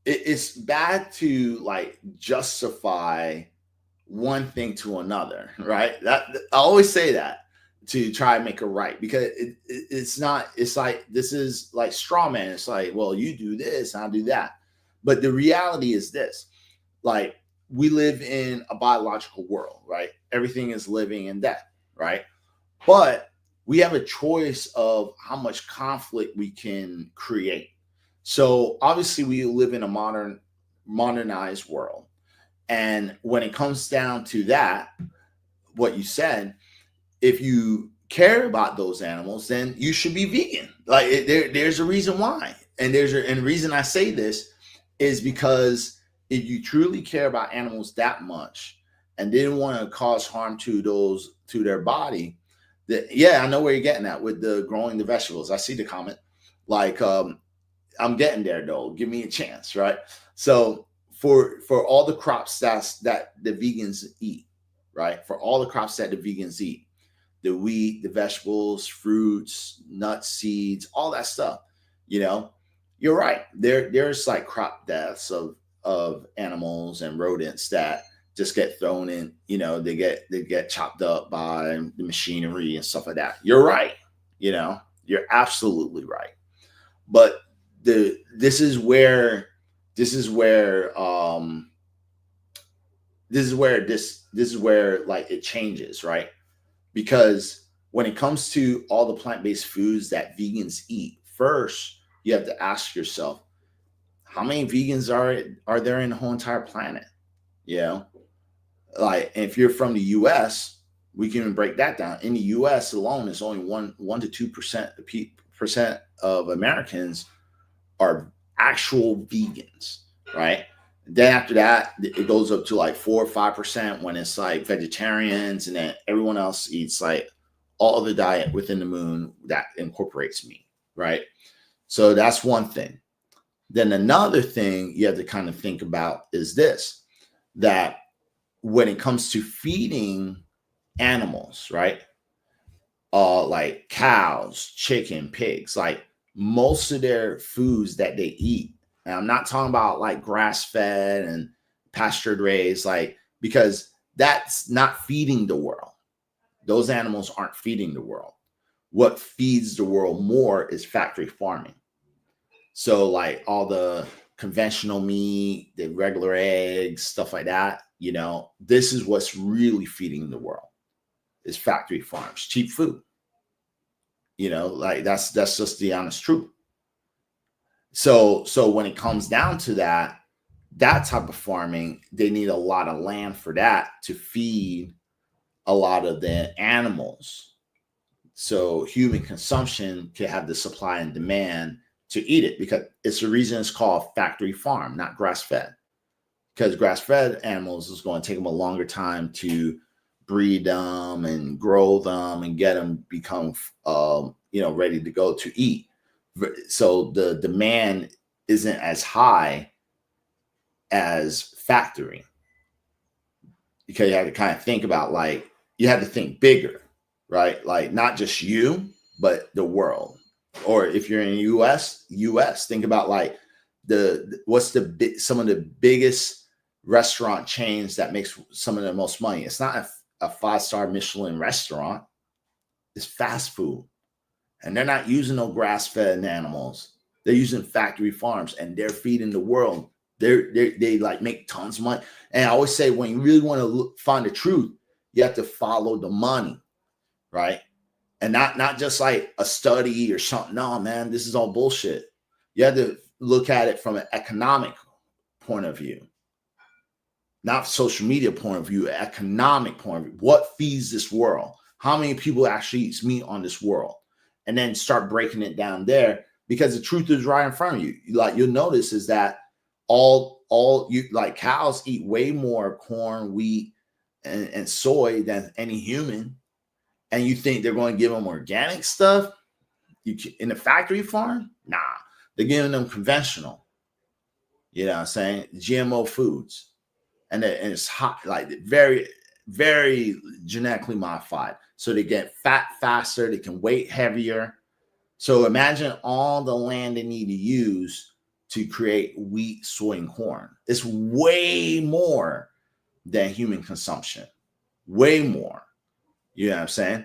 it's bad to like justify one thing to another, right? That I always say that to try and make it right because it's not. It's like this is like straw man. It's like, well, you do this, I'll do that, but the reality is this: like we live in a biological world, right? Everything is living and death, right? But we have a choice of how much conflict we can create. So obviously, we live in a modernized world, and when it comes down to that, what you said, if you care about those animals, then you should be vegan. Like there's a reason why, and the reason I say this is because if you truly care about animals that much and didn't want to cause harm to those to their body, that yeah, I know where you're getting at with the growing the vegetables. I see the comment. Like I'm getting there though. Give me a chance, right? So for all the crops that the vegans eat, right? For all the crops that the vegans eat, the wheat, the vegetables, fruits, nuts, seeds, all that stuff, you know, you're right. There's like crop deaths of animals and rodents that just get thrown in, you know, they get chopped up by the machinery and stuff like that. You're right. You know, you're absolutely right. But the this is where this is where like it changes, right? Because when it comes to all the plant-based foods that vegans eat, first you have to ask yourself, how many vegans are there in the whole entire planet? You know, like if you're from the US, we can break that down. In the US alone, it's only 1 to 2% percent of Americans are actual vegans, right? Then after that, it goes up to like 4 or 5% when it's like vegetarians, and then everyone else eats like all the diet within the moon that incorporates meat, right? So that's one thing. Then another thing you have to kind of think about is this: that when it comes to feeding animals, right? Like cows, chicken, pigs, like most of their foods that they eat. And I'm not talking about like grass fed and pastured raised, like, because that's not feeding the world. Those animals aren't feeding the world. What feeds the world more is factory farming. So, like all the conventional meat, the regular eggs, stuff like that, you know, this is what's really feeding the world is factory farms, cheap food. You know, like that's just the honest truth. So when it comes down to that, that type of farming, they need a lot of land for that to feed a lot of the animals. So human consumption can have the supply and demand to eat it, because it's the reason it's called factory farm, not grass fed. Because grass fed animals is going to take them a longer time to breed them and grow them and get them become you know, ready to go to eat. So the demand isn't as high as factory, because you have to kind of think about, like, you have to think bigger, right? Like not just you, but the world. Or if you're in us, think about like what's some of the biggest restaurant chains that makes some of the most money. It's not a 5-star Michelin restaurant. It's fast food, and they're not using no grass-fed animals. They're using factory farms, and they're feeding the world. They like make tons of money. And I always say, when you really want to find the truth, you have to follow the money, right? And not just like a study or something. No, man, this is all bullshit. You have to look at it from an economic point of view. not social media point of view, economic point of view. What feeds this world? How many people actually eats meat on this world? And then start breaking it down there, because the truth is right in front of you. Like, you'll notice is that all you, like, cows eat way more corn, wheat, and soy than any human. And you think they're going to give them organic stuff in the factory farm? Nah, they're giving them conventional. You know what I'm saying? GMO foods. And it's hot, like very, very genetically modified. So they get fat faster, they can weight heavier. So imagine all the land they need to use to create wheat, soy, and corn. It's way more than human consumption. Way more. You know what I'm saying?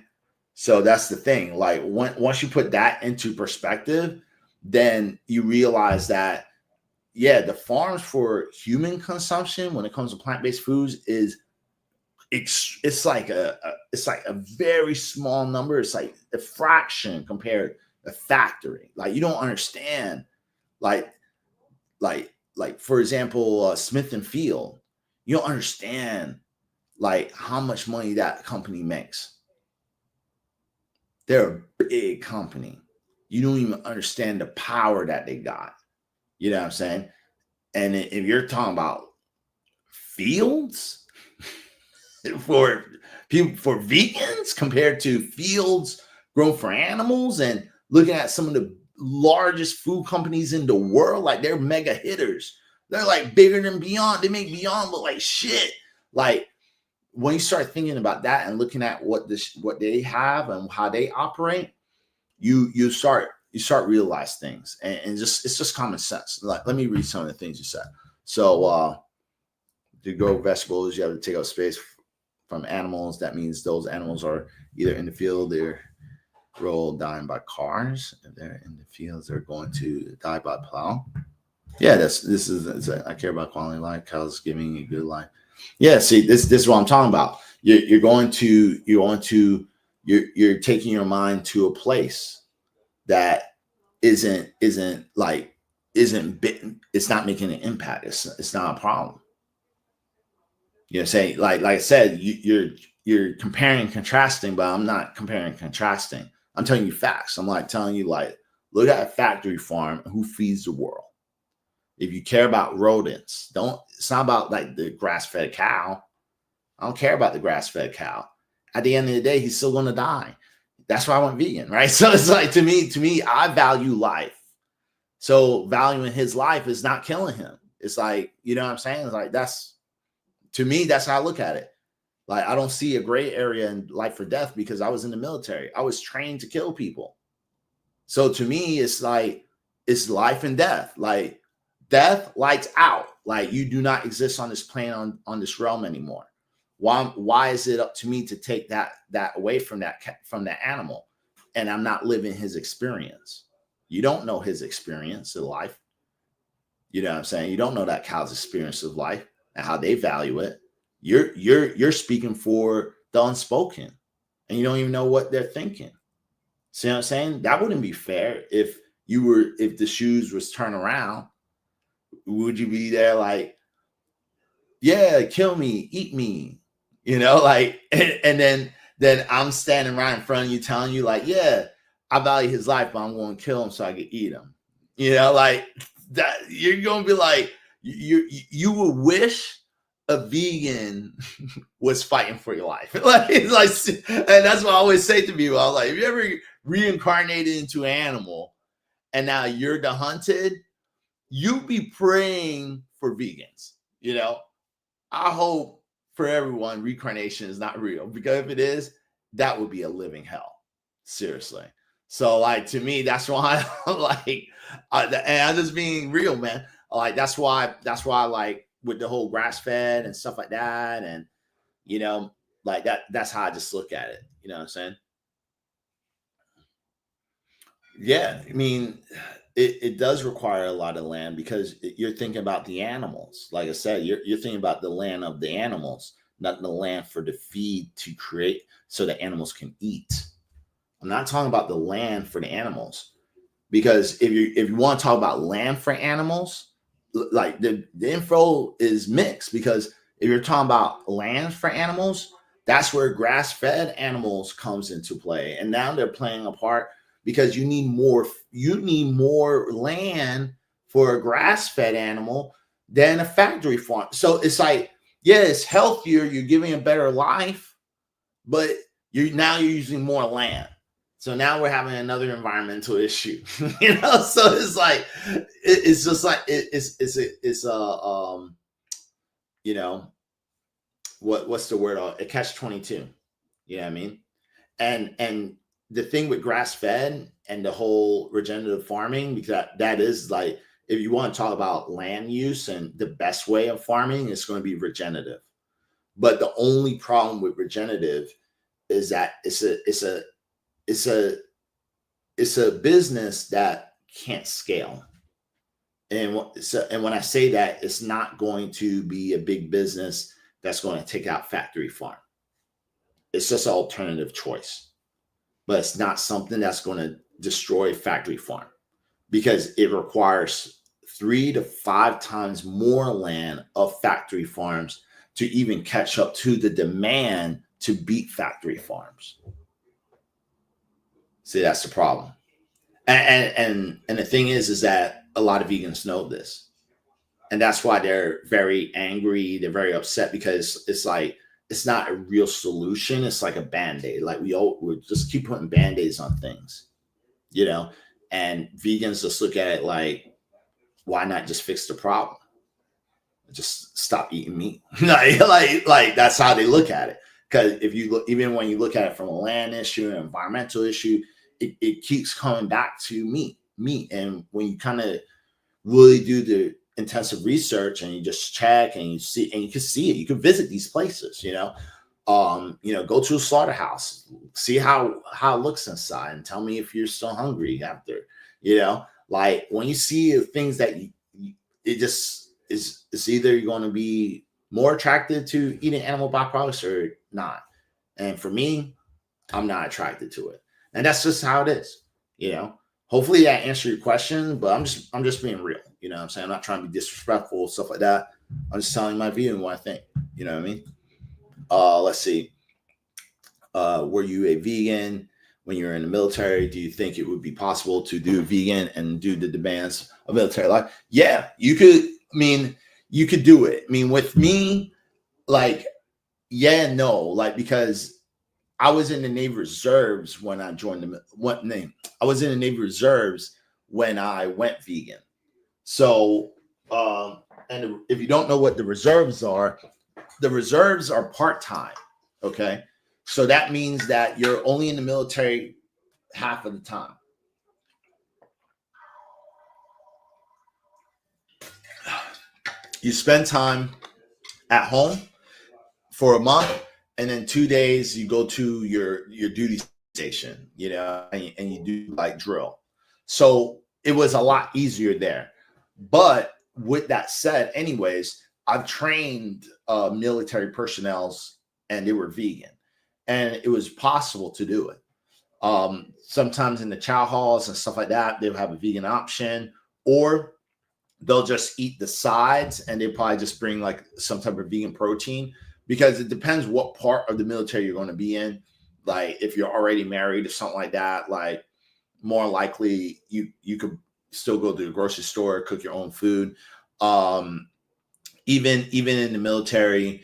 So that's the thing. Like, once you put that into perspective, then you realize that, yeah, the farms for human consumption when it comes to plant-based foods it's like a very small number. It's like a fraction compared to a factory. Like, you don't understand. Like for example, Smith and Field. You don't understand like how much money that company makes. They're a big company. You don't even understand the power that they got. You know what I'm saying? And if you're talking about fields for people, for vegans, compared to fields grown for animals, and looking at some of the largest food companies in the world, like, they're mega hitters. They're like bigger than Beyond. They make Beyond look like shit. Like, when you start thinking about that and looking at what they have and how they operate, you start realize things, and it's just common sense. Like, let me read some of the things you said. So to grow vegetables, you have to take up space from animals. That means those animals are either in the field, they're rolled dying by cars. If they're in the fields, they're going to die by plow. Yeah, I care about quality of life. Cows giving you a good life. Yeah, see, this is what I'm talking about. You're taking your mind to a place that isn't bitten. It's not making an impact. It's not a problem. You know what I'm saying? Like I said, you're comparing and contrasting, but I'm not comparing and contrasting. I'm telling you facts. I'm like telling you, like, look at a factory farm, who feeds the world. If you care about rodents, it's not about like the grass-fed cow. I don't care about the grass-fed cow. At the end of the day, he's still going to die. That's why I went vegan, right? So it's like, to me, I value life. So valuing his life is not killing him. It's like, you know what I'm saying? It's like, to me, that's how I look at it. Like, I don't see a gray area in life or death, because I was in the military. I was trained to kill people. So to me, it's like, it's life and death. Like, death, lights out. Like, you do not exist on this planet, on this realm anymore. Why is it up to me to take that away from that animal? And I'm not living his experience. You don't know his experience of life. You know what I'm saying? You don't know that cow's experience of life and how they value it. You're speaking for the unspoken, and you don't even know what they're thinking. See what I'm saying? That wouldn't be fair. If the shoes was turned around, would you be there like, yeah, kill me, eat me, you know, like, and then I'm standing right in front of you telling you, like, yeah, I value his life, but I'm going to kill him so I can eat him. You know, like that, you're going to be like, you would wish a vegan was fighting for your life. Like, it's like, and that's what I always say to people. I was like, if you ever reincarnated into an animal and now you're the hunted, you be praying for vegans. You know, I hope for everyone reincarnation is not real, because if it is, that would be a living hell. Seriously. So, like, to me, that's why and I'm just being real, man. Like, that's why like, with the whole grass fed and stuff like that, and, you know, like that's how I just look at it. You know what I'm saying? Yeah, I mean, it does require a lot of land, because you're thinking about the animals. Like I said, you're thinking about the land of the animals, not the land for the feed to create so the animals can eat. I'm not talking about the land for the animals, because if you want to talk about land for animals, like the info is mixed, because If you're talking about land for animals, that's where grass-fed animals comes into play. And now they're playing a part because you need more land for a grass-fed animal than a factory farm. So it's like, yeah, it's healthier, you're giving a better life, but you're using more land. So now we're having another environmental issue, So it's like it's just like it's a you know what's the word? A catch-22. You know what I mean? And the thing with grass fed and the whole regenerative farming, because that is like, if you want to talk about land use and the best way of farming, it's going to be regenerative. But the only problem with regenerative is that it's a business that can't scale. And when I say that, it's not going to be a big business that's going to take out factory farm. It's just an alternative choice, but it's not something that's going to destroy factory farm, because it requires 3 to 5 times more land of factory farms to even catch up to the demand to beat factory farms. See, that's the problem. And the thing is that a lot of vegans know this, and that's why they're very angry. They're very upset, because it's like, it's not a real solution. It's like a band-aid. Like we just keep putting band-aids on things, and vegans just look at it like, why not just fix the problem? Just stop eating meat. like that's how they look at it. Because if you look, even when you look at it from a land issue, an environmental issue, it keeps coming back to meat. And when you kind of really do the intensive research and you just check and you see, and you can see it, you can visit these places, go to a slaughterhouse, see how it looks inside, and tell me if you're still hungry after, like when you see things that it just is, it's either you're going to be more attracted to eating animal byproducts or not. And for me, I'm not attracted to it. And that's just how it is, Hopefully that answered your question, but I'm just being real. You know what I'm saying? I'm not trying to be disrespectful, stuff like that. I'm just telling my view and what I think. You know what I mean? Let's see. Were you a vegan when you were in the military? Do you think it would be possible to do vegan and do the demands of military life? Yeah, you could. I mean, you could do it. I mean, with me, like, yeah and no, like, because I was in the Navy Reserves when I joined I was in the Navy Reserves when I went vegan. So, and if you don't know what the reserves are part-time. Okay. So that means that you're only in the military half of the time. You spend time at home for a month, and then 2 days you go to your duty station, and you do like drill. So it was a lot easier there. But with that said, anyways, I've trained military personnel, and they were vegan, and it was possible to do it. Sometimes in the chow halls and stuff like that, they'll have a vegan option, or they'll just eat the sides, and they probably just bring like some type of vegan protein, because it depends what part of the military you're going to be in. Like if you're already married or something like that, like more likely you could still go to the grocery store, cook your own food. Even in the military,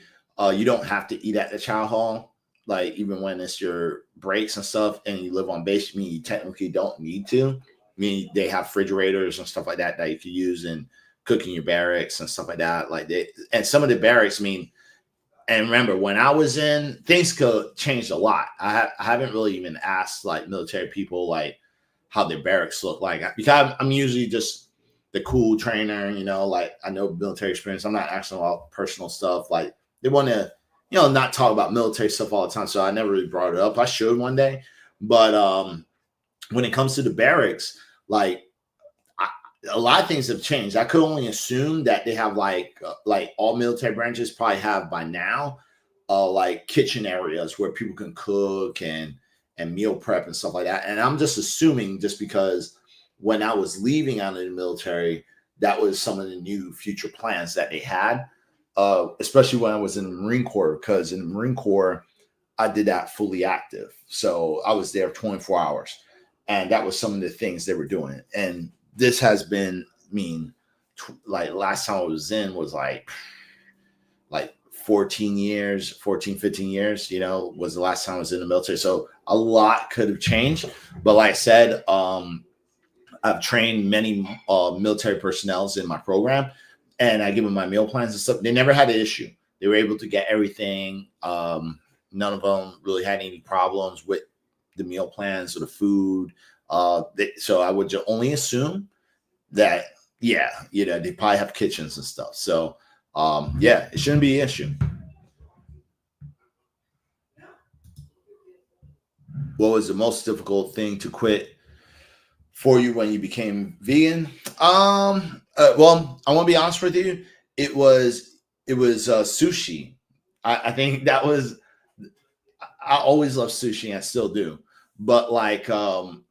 you don't have to eat at the chow hall. Like even when it's your breaks and stuff, and you live on base, you technically don't need to. They have refrigerators and stuff like that you could use in cooking your barracks and stuff like that. And some of the barracks, and remember, when I was in, things could change a lot. I haven't really even asked like military people like how their barracks look like, because I'm usually just the cool trainer, like I know military experience. I'm not asking about personal stuff. Like they want to, not talk about military stuff all the time. So I never really brought it up. I should one day. But when it comes to the barracks, like a lot of things have changed. I could only assume that they have like all military branches probably have by now, like kitchen areas where people can cook and meal prep and stuff like that. And I'm just assuming, just because when I was leaving out of the military, that was some of the new future plans that they had. especially when I was in the Marine Corps, because in the Marine Corps, I did that fully active. So I was there 24 hours. And that was some of the things they were doing. And this has been, I mean, like last time I was in was like 14 years, 14, 15 years, was the last time I was in the military. So a lot could have changed. But like I said, I've trained many military personnel in my program, and I give them my meal plans and stuff. They never had an issue. They were able to get everything. None of them really had any problems with the meal plans or the food. So I would only assume that, they probably have kitchens and stuff. So, it shouldn't be an issue. What was the most difficult thing to quit for you when you became vegan? Well, I want to be honest with you. It was sushi. I think that was. I always loved sushi, and I still do. But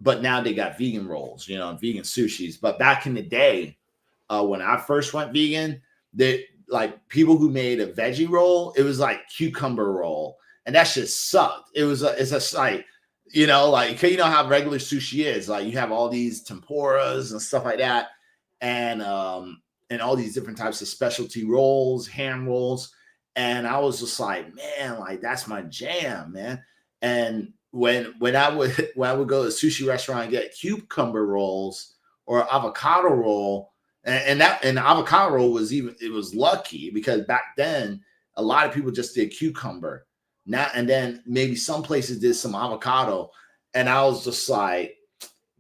but now they got vegan rolls, vegan sushis. But back in the day, when I first went vegan, they like people who made a veggie roll. It was like cucumber roll, and that shit sucked. It's just like, how regular sushi is. Like you have all these tempuras and stuff like that, and all these different types of specialty rolls, hand rolls. And I was just like, man, like that's my jam, man. And when I would go to a sushi restaurant and get cucumber rolls or avocado roll, and the avocado roll it was lucky because back then a lot of people just did cucumber. Now and then maybe some places did some avocado, and I was just like,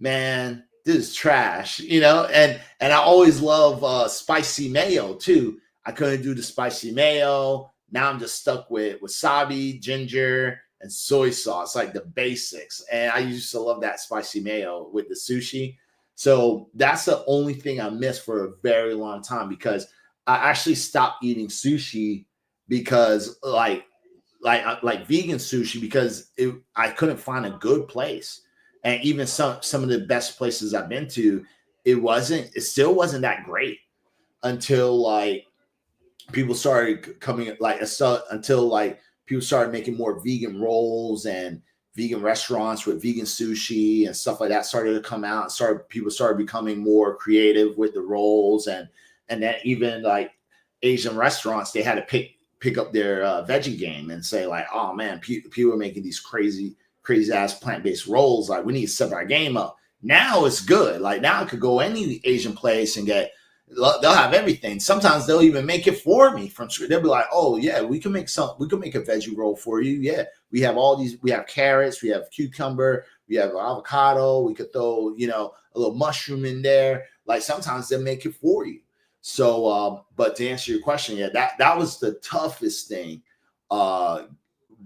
man, this is trash, And I always love spicy mayo too. I couldn't do the spicy mayo. Now I'm just stuck with wasabi, ginger, and soy sauce, like the basics. And I used to love that spicy mayo with the sushi. So that's the only thing I missed for a very long time, because I actually stopped eating sushi because like vegan sushi, because I couldn't find a good place. And even some of the best places I've been to, it still wasn't that great until like people started coming until like people started making more vegan rolls, and vegan restaurants with vegan sushi and stuff like that started to come out. People started becoming more creative with the rolls, and then even like Asian restaurants, they had to pick up their veggie game and say like, oh man, people are making these crazy ass plant-based rolls. Like we need to step our game up. Now it's good. Like now I could go any Asian place and they'll have everything. Sometimes they'll even make it for me from scratch. They'll be like, oh yeah, we can make a veggie roll for you. Yeah. We have we have carrots, we have cucumber, we have avocado. We could throw, a little mushroom in there. Like sometimes they'll make it for you. So, but to answer your question, that was the toughest thing,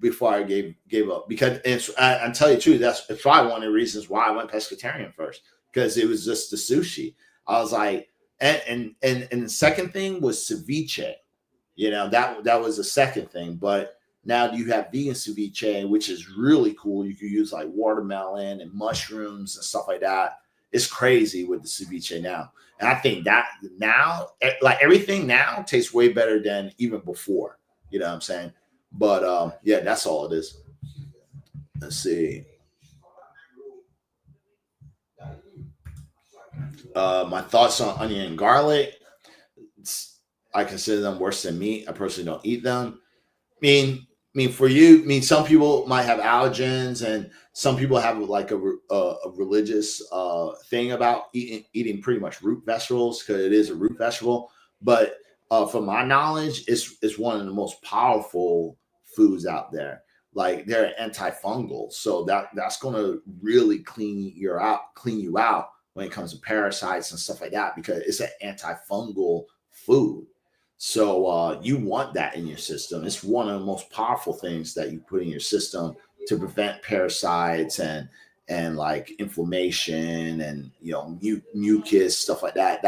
before I gave up, because I tell you the truth, that's probably one of the reasons why I went pescatarian first, because it was just the sushi. I was like, and the second thing was ceviche, that was the second thing. But now you have vegan ceviche, which is really cool. You can use like watermelon and mushrooms and stuff like that. It's crazy with the ceviche now. And I think that now, like everything now tastes way better than even before. You know what I'm saying? But that's all it is. Let's see. My thoughts on onion and garlic. I consider them worse than meat. I personally don't eat them. For you, some people might have allergens, and some people have like a religious thing about eating pretty much root vegetables, because it is a root vegetable. But from my knowledge, it's one of the most powerful foods out there. Like they're antifungal, so that's going to really clean you out when it comes to parasites and stuff like that, because it's an antifungal food. So you want that in your system. It's one of the most powerful things that you put in your system to prevent parasites and like inflammation and mucus, stuff like that.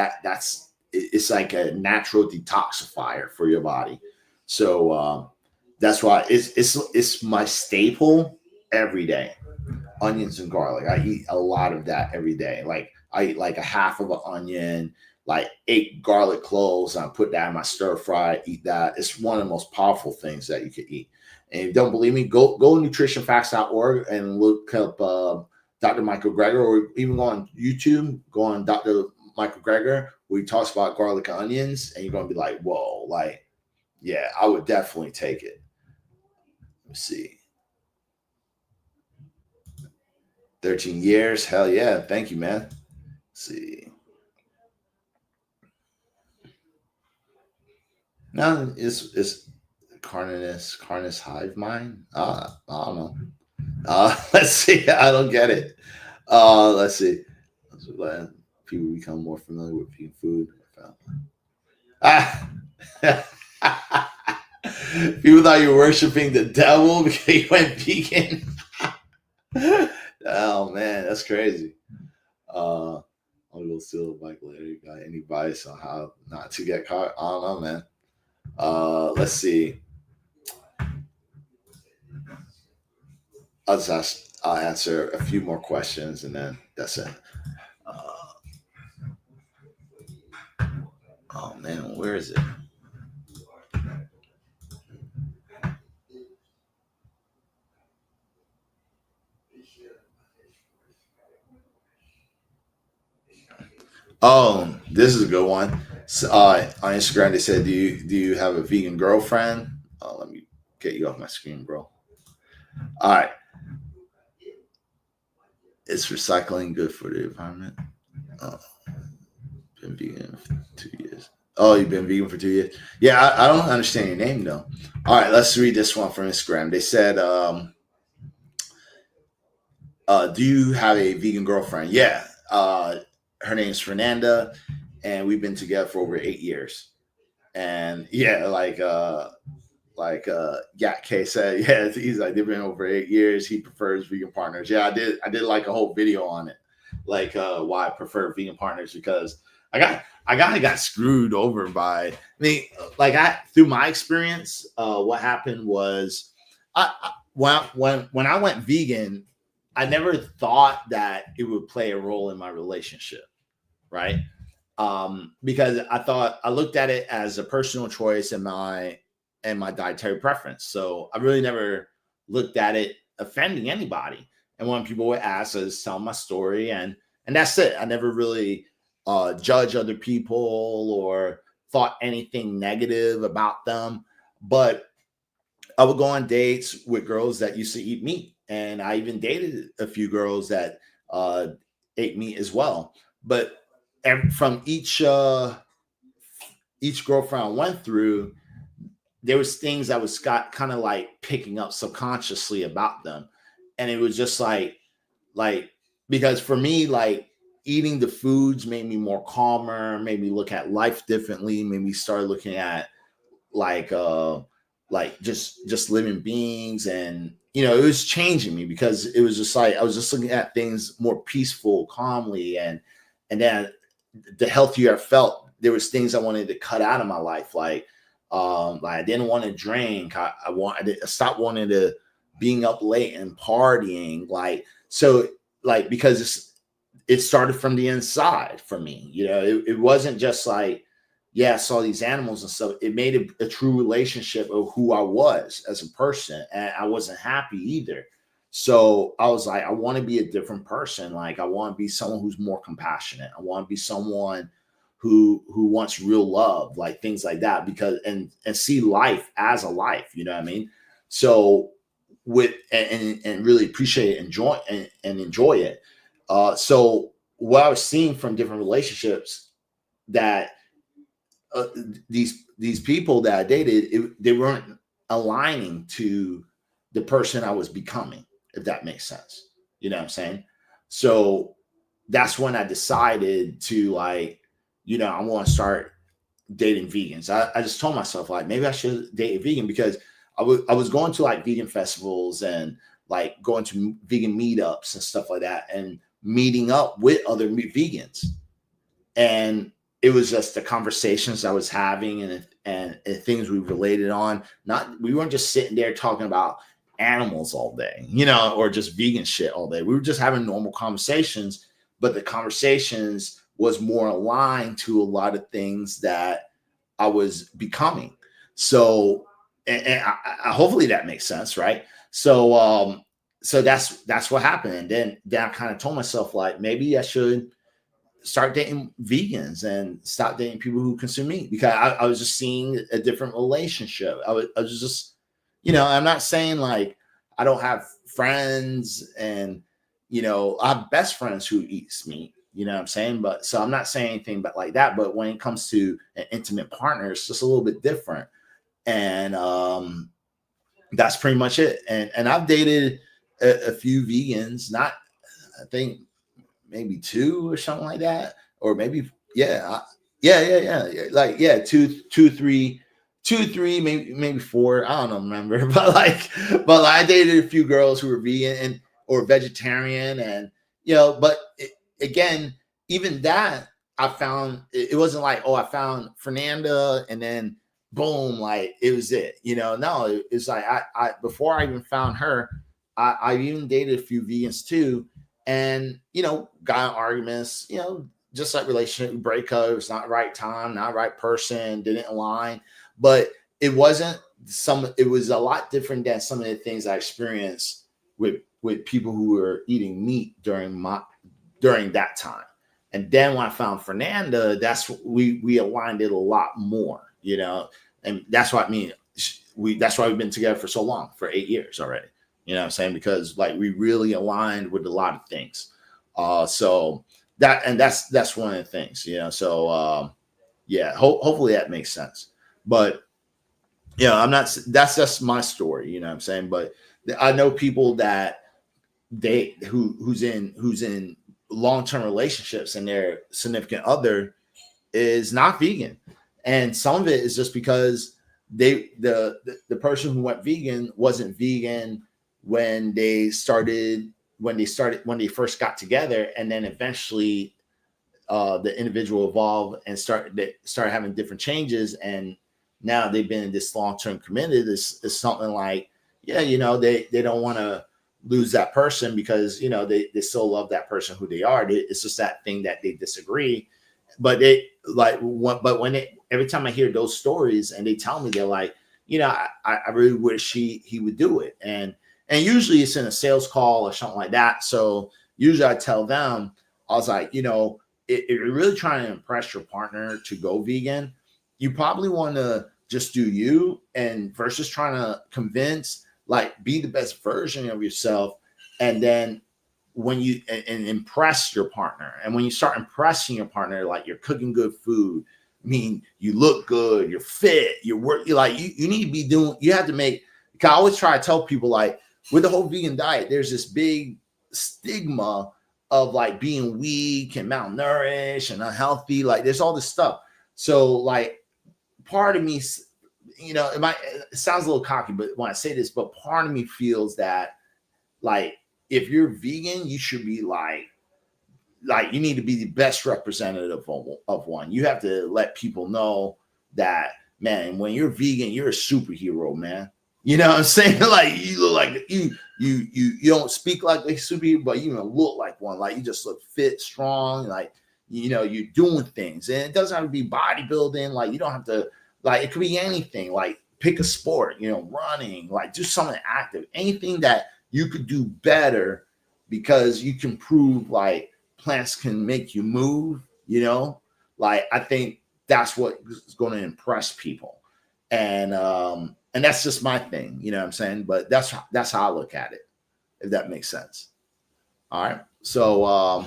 It's like a natural detoxifier for your body. So that's why it's my staple every day. Onions and garlic. I eat a lot of that every day. Like I eat like a half of an onion, like 8 garlic cloves and I put that in my stir fry, eat that. It's one of the most powerful things that you could eat. And if you don't believe me, go to nutritionfacts.org and look up Dr. Michael Greger, or even go on YouTube, go on Dr. Michael Greger, where he talks about garlic and onions, and you're going to be like, whoa, like, yeah, I would definitely take it. Let's see. 13 years. Hell yeah. Thank you, man. Let's see. No, it's Carnus hive mind. I don't know. Let's see. I don't get it. Let's see. People become more familiar with vegan food. People thought you were worshiping the devil because you went vegan. Oh man, that's crazy. I'll go steal a bike later. You got any advice on how not to get caught? I don't know, man. Let's see. I'll answer a few more questions and then that's it. Oh man, where is it? Oh, this is a good one. So, on Instagram, they said, "Do you have a vegan girlfriend?" Let me get you off my screen, bro. All right. Is recycling good for the environment? Oh, been vegan for 2 years. Oh, you've been vegan for 2 years? Yeah, I don't understand your name though. All right, let's read this one from Instagram. They said, "Do you have a vegan girlfriend?" Yeah. Her name's Fernanda, and we've been together for over 8 years. And yeah, Yak K said, yeah, he's like they've been over 8 years. He prefers vegan partners. Yeah, I did like a whole video on it, like why I prefer vegan partners, because I got screwed over by, I mean, like through my experience, what happened was when I went vegan, I never thought that it would play a role in my relationship, right? Because I looked at it as a personal choice and my dietary preference. So I really never looked at it offending anybody. And when people would ask, I just tell my story, and that's it. I never really judge other people or thought anything negative about them. But I would go on dates with girls that used to eat meat, and I even dated a few girls that ate meat as well. But from each girlfriend I went through, there was things I was kind of like picking up subconsciously about them, and it was just like because for me, like eating the foods made me more calmer, made me look at life differently, made me start looking at like just living beings, and it was changing me because it was just like I was just looking at things more peaceful, calmly, and then the healthier I felt, there was things I wanted to cut out of my life, like I didn't want to drink. I stopped wanting to being up late and partying, because it started from the inside for me. It wasn't just like, yeah, I saw these animals and stuff. It made a true relationship of who I was as a person, and I wasn't happy either. So I was like, I want to be a different person. Like I want to be someone who's more compassionate. I want to be someone who wants real love, like things like that, because and see life as a life. You know what I mean? So and really appreciate it, enjoy it. So what I was seeing from different relationships, that these people that I dated, they weren't aligning to the person I was becoming, if that makes sense. You know what I'm saying? So that's when I decided to I want to start dating vegans. I just told myself, like, maybe I should date a vegan, because I was going to like vegan festivals and like going to vegan meetups and stuff like that, and meeting up with other vegans. And it was just the conversations I was having and things we related on. We weren't just sitting there talking about animals all day, or just vegan shit all day. We were just having normal conversations, but the conversations was more aligned to a lot of things that I was becoming. So, and hopefully that makes sense, right? So, so that's what happened. And then I kind of told myself like maybe I should start dating vegans and stop dating people who consume meat because I was just seeing a different relationship. I was just, I'm not saying like I don't have friends and, I have best friends who eats meat, you know what I'm saying? But so I'm not saying anything but like that. But when it comes to an intimate partner, it's just a little bit different. And that's pretty much it. And I've dated a few vegans, not, I think maybe two or something like that, or maybe yeah, like yeah, two, three, maybe four. I don't remember, but I dated a few girls who were vegan and or vegetarian, and but again, even that I found it wasn't like I found Fernanda and then boom, like it was it. No, it's like I before I even found her, I even dated a few vegans too, and got in arguments, just like relationship breakups, not right time, not right person, didn't align. But it was a lot different than some of the things I experienced with people who were eating meat during that time. And then when I found Fernanda, that's we aligned it a lot more, and that's what I mean. That's why we've been together for so long, for 8 years already. You know what I'm saying? Because like we really aligned with a lot of things. So that's one of the things, So yeah, hopefully that makes sense. But I'm not. That's just my story. You know what I'm saying? But I know people that who's in long term relationships and their significant other is not vegan, and some of it is just because the person who went vegan wasn't vegan when they first got together, and then eventually the individual evolved and started having different changes, and now they've been in this long-term committed. Is something like, yeah, they don't want to lose that person because they still love that person who they are. It's just that thing that they disagree. But every time I hear those stories and they tell me, they're like, I really wish he would do it. And usually it's in a sales call or something like that. So usually I tell them, I was like, if you're really trying to impress your partner to go vegan, you probably want to just do you, and versus trying to convince, like, be the best version of yourself. And then when you and impress your partner, and when you start impressing your partner, like you're cooking good food, I mean, you look good, you're fit, you're work, you like you need to be doing, you have to make, I always try to tell people, like, with the whole vegan diet, there's this big stigma of like being weak and malnourished and unhealthy. Like there's all this stuff. So like part of me, it sounds a little cocky, but when I say this, but part of me feels that like if you're vegan, you should be like you need to be the best representative of one. You have to let people know that, man, when you're vegan, you're a superhero, man. You know what I'm saying? Like you look like you don't speak like a superhero, but you even look like one. Like you just look fit, strong, like you're doing things. And it doesn't have to be bodybuilding. Like you don't have to, like, it could be anything. Like pick a sport, running, like do something active, anything that you could do better because you can prove like plants can make you move, like I think that's what is going to impress people. And that's just my thing, you know what I'm saying? But that's how I look at it, if that makes sense. All right. So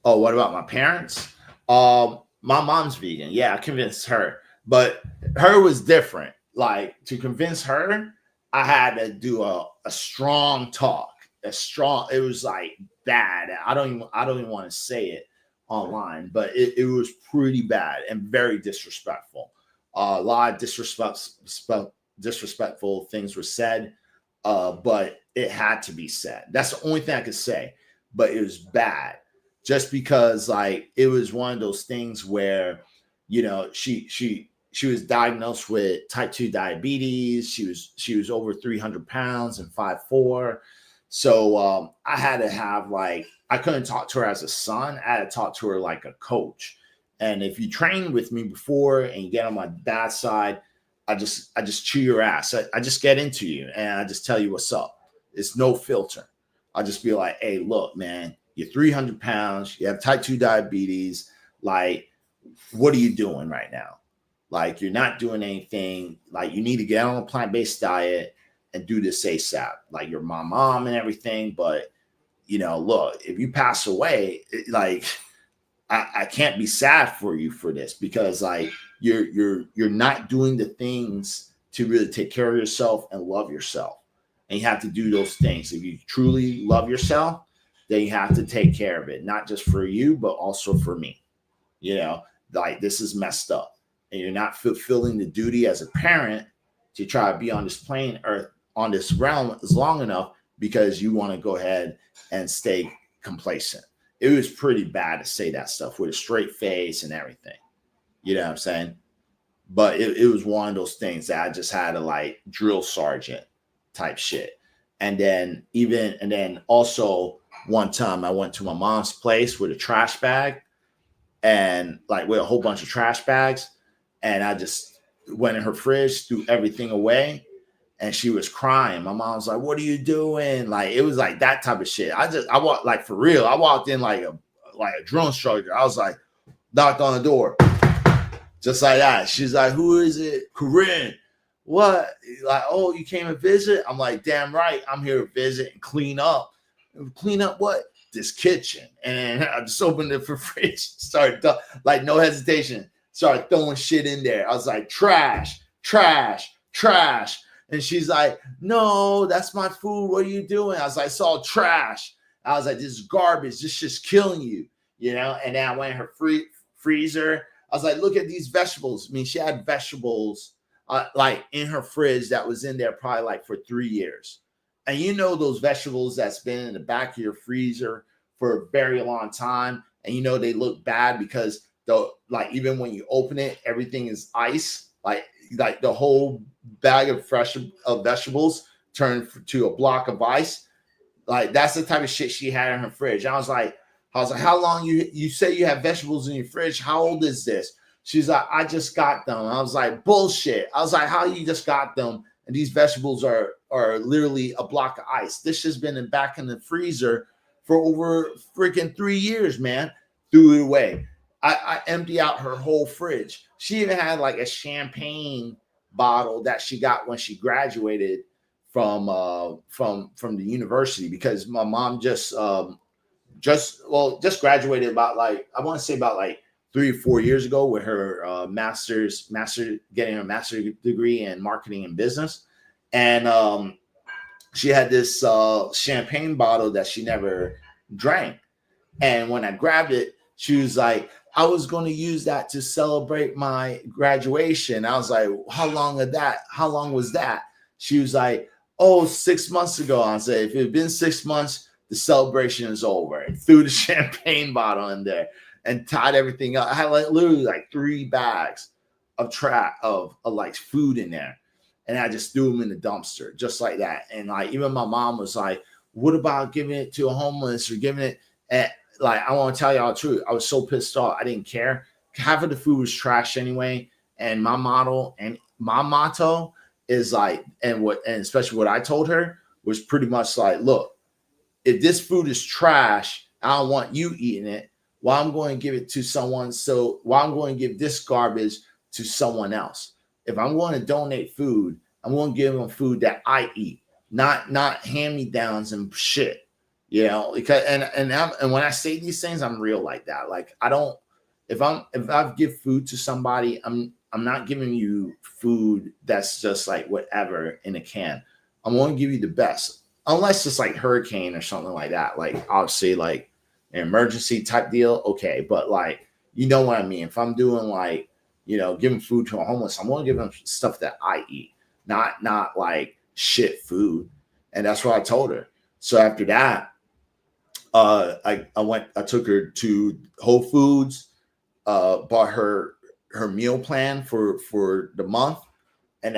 what about my parents? My mom's vegan. Yeah, I convinced her, but her was different. Like to convince her, I had to do a strong talk. It was like bad. I don't even want to say it online, but it was pretty bad and very disrespectful. A lot of disrespectful things were said, but it had to be said. That's the only thing I could say. But it was bad, just because like it was one of those things where, she was diagnosed with type 2 diabetes. She was over 300 pounds and 5'4". So I had to have like, I couldn't talk to her as a son. I had to talk to her like a coach. And if you train with me before and you get on my bad side, I just chew your ass. I just get into you and I just tell you what's up. It's no filter. I'll just be like, hey, look, man, you're 300 pounds. You have type 2 diabetes. Like, what are you doing right now? Like, you're not doing anything. Like, you need to get on a plant-based diet and do this ASAP. Like, you're my mom and everything. But, look, if you pass away, like, I can't be sad for you for this, because like you're not doing the things to really take care of yourself and love yourself. And you have to do those things. If you truly love yourself, then you have to take care of it, not just for you, but also for me. You know, like, this is messed up. And you're not fulfilling the duty as a parent to try to be on this plane or on this realm as long enough because you want to go ahead and stay complacent. It was pretty bad to say that stuff with a straight face and everything. You know what I'm saying? But it was one of those things that I just had to like drill sergeant type shit. And then also one time I went to my mom's place with a trash bag and like with a whole bunch of trash bags. And I just went in her fridge, threw everything away. And she was crying. My mom was like, what are you doing? Like, it was like that type of shit. I walked, like, for real. I walked in like a drill instructor. I was like, knocked on the door. Just like that. She's like, who is it? Corinne. What? Like, oh, you came to visit? I'm like, damn right. I'm here to visit and clean up. Clean up what? This kitchen. And I just opened the fridge. Started, like, no hesitation. Started throwing shit in there. I was like, trash, trash, trash. And she's like, no, that's my food. What are you doing? I was like, it's all trash. I was like, this is garbage. This shit's killing you, And then I went in her freezer. I was like, look at these vegetables. I mean, she had vegetables like in her fridge that was in there probably like for 3 years. And those vegetables that's been in the back of your freezer for a very long time. And they look bad because even when you open it, everything is ice. Like the whole bag of vegetables turned to a block of ice. Like, that's the type of shit she had in her fridge. And I was like, how long you say you have vegetables in your fridge? How old is this? She's like, I just got them. I was like, bullshit. I was like, how you just got them? And these vegetables are literally a block of ice. This has been back in the freezer for over freaking 3 years, man. Threw it away. I emptied out her whole fridge. She even had like a champagne bottle that she got when she graduated from the university, because my mom just graduated about like, I want to say about like 3 or 4 years ago with her getting her master's degree in marketing and business. And she had this champagne bottle that she never drank. And when I grabbed it, she was like, I was going to use that to celebrate my graduation. I was like, how long was that? She was like, oh, 6 months ago. I said, if it had been 6 months, the celebration is over. And threw the champagne bottle in there and tied everything up. I had literally like 3 bags of like food in there. And I just threw them in the dumpster just like that. And like, even my mom was like, what about giving it to a homeless or giving it at, like, I want to tell y'all the truth. I was so pissed off. I didn't care. Half of the food was trash anyway. And my motto is like, and especially what I told her was pretty much like, look, if this food is trash, I don't want you eating it. Well, I'm going to give it to someone. So why I'm going to give this garbage to someone else? If I'm going to donate food, I'm going to give them food that I eat, not hand-me-downs and shit. Because and when I say these things, I'm real like that. Like, I don't, if I give food to somebody, I'm not giving you food that's just like whatever in a can. I'm going to give you the best, unless it's like hurricane or something like that. Like, obviously, like an emergency type deal, okay. But like, you know what I mean? If I'm doing like, giving food to a homeless, I'm going to give them stuff that I eat, not like shit food. And that's what I told her. So after that, I took her to Whole Foods, bought her meal plan for the month, and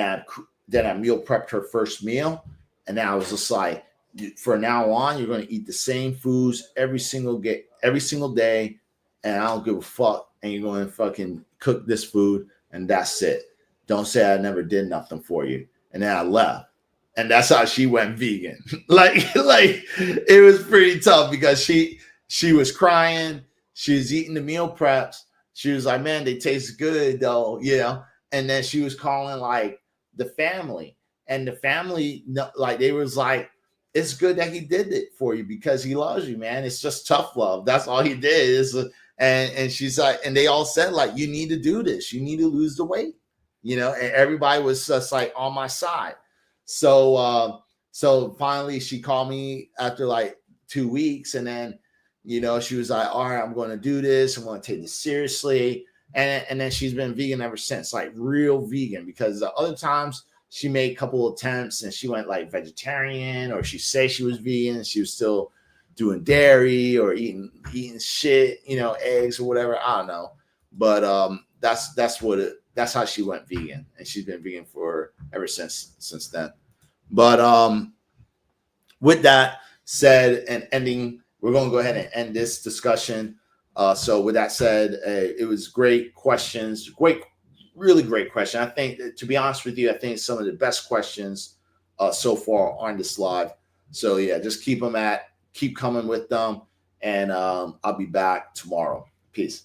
then I meal prepped her first meal, and then I was just like, For now on, you're going to eat the same foods every single day, and I don't give a fuck. And you're going to fucking cook this food, and that's it. Don't say I never did nothing for you. And then I left, and that's how she went vegan. like it was pretty tough because she was crying. She was eating the meal preps. She was like, "Man, they taste good though," you know. And then she was calling like the family, and the family, like they was like, it's good that he did it for you because he loves you, man. It's just tough love. That's all he did. And she's like, and they all said like, you need to do this. You need to lose the weight, you know. And everybody was just like on my side. So finally she called me after like 2 weeks, and then she was like, all right, I'm going to do this. I'm going to take this seriously. And then she's been vegan ever since, like real vegan, because the other times she made a couple attempts and she went like vegetarian, or she said she was vegan and she was still doing dairy or eating shit, eggs or whatever. I don't know. But that's how she went vegan, and she's been vegan for ever since then. But with that said and ending, we're going to go ahead and end this discussion. So with that said, it was great questions, really great question. I think, to be honest with you, I think some of the best questions so far on this live. So yeah, just keep coming with them, and I'll be back tomorrow. Peace.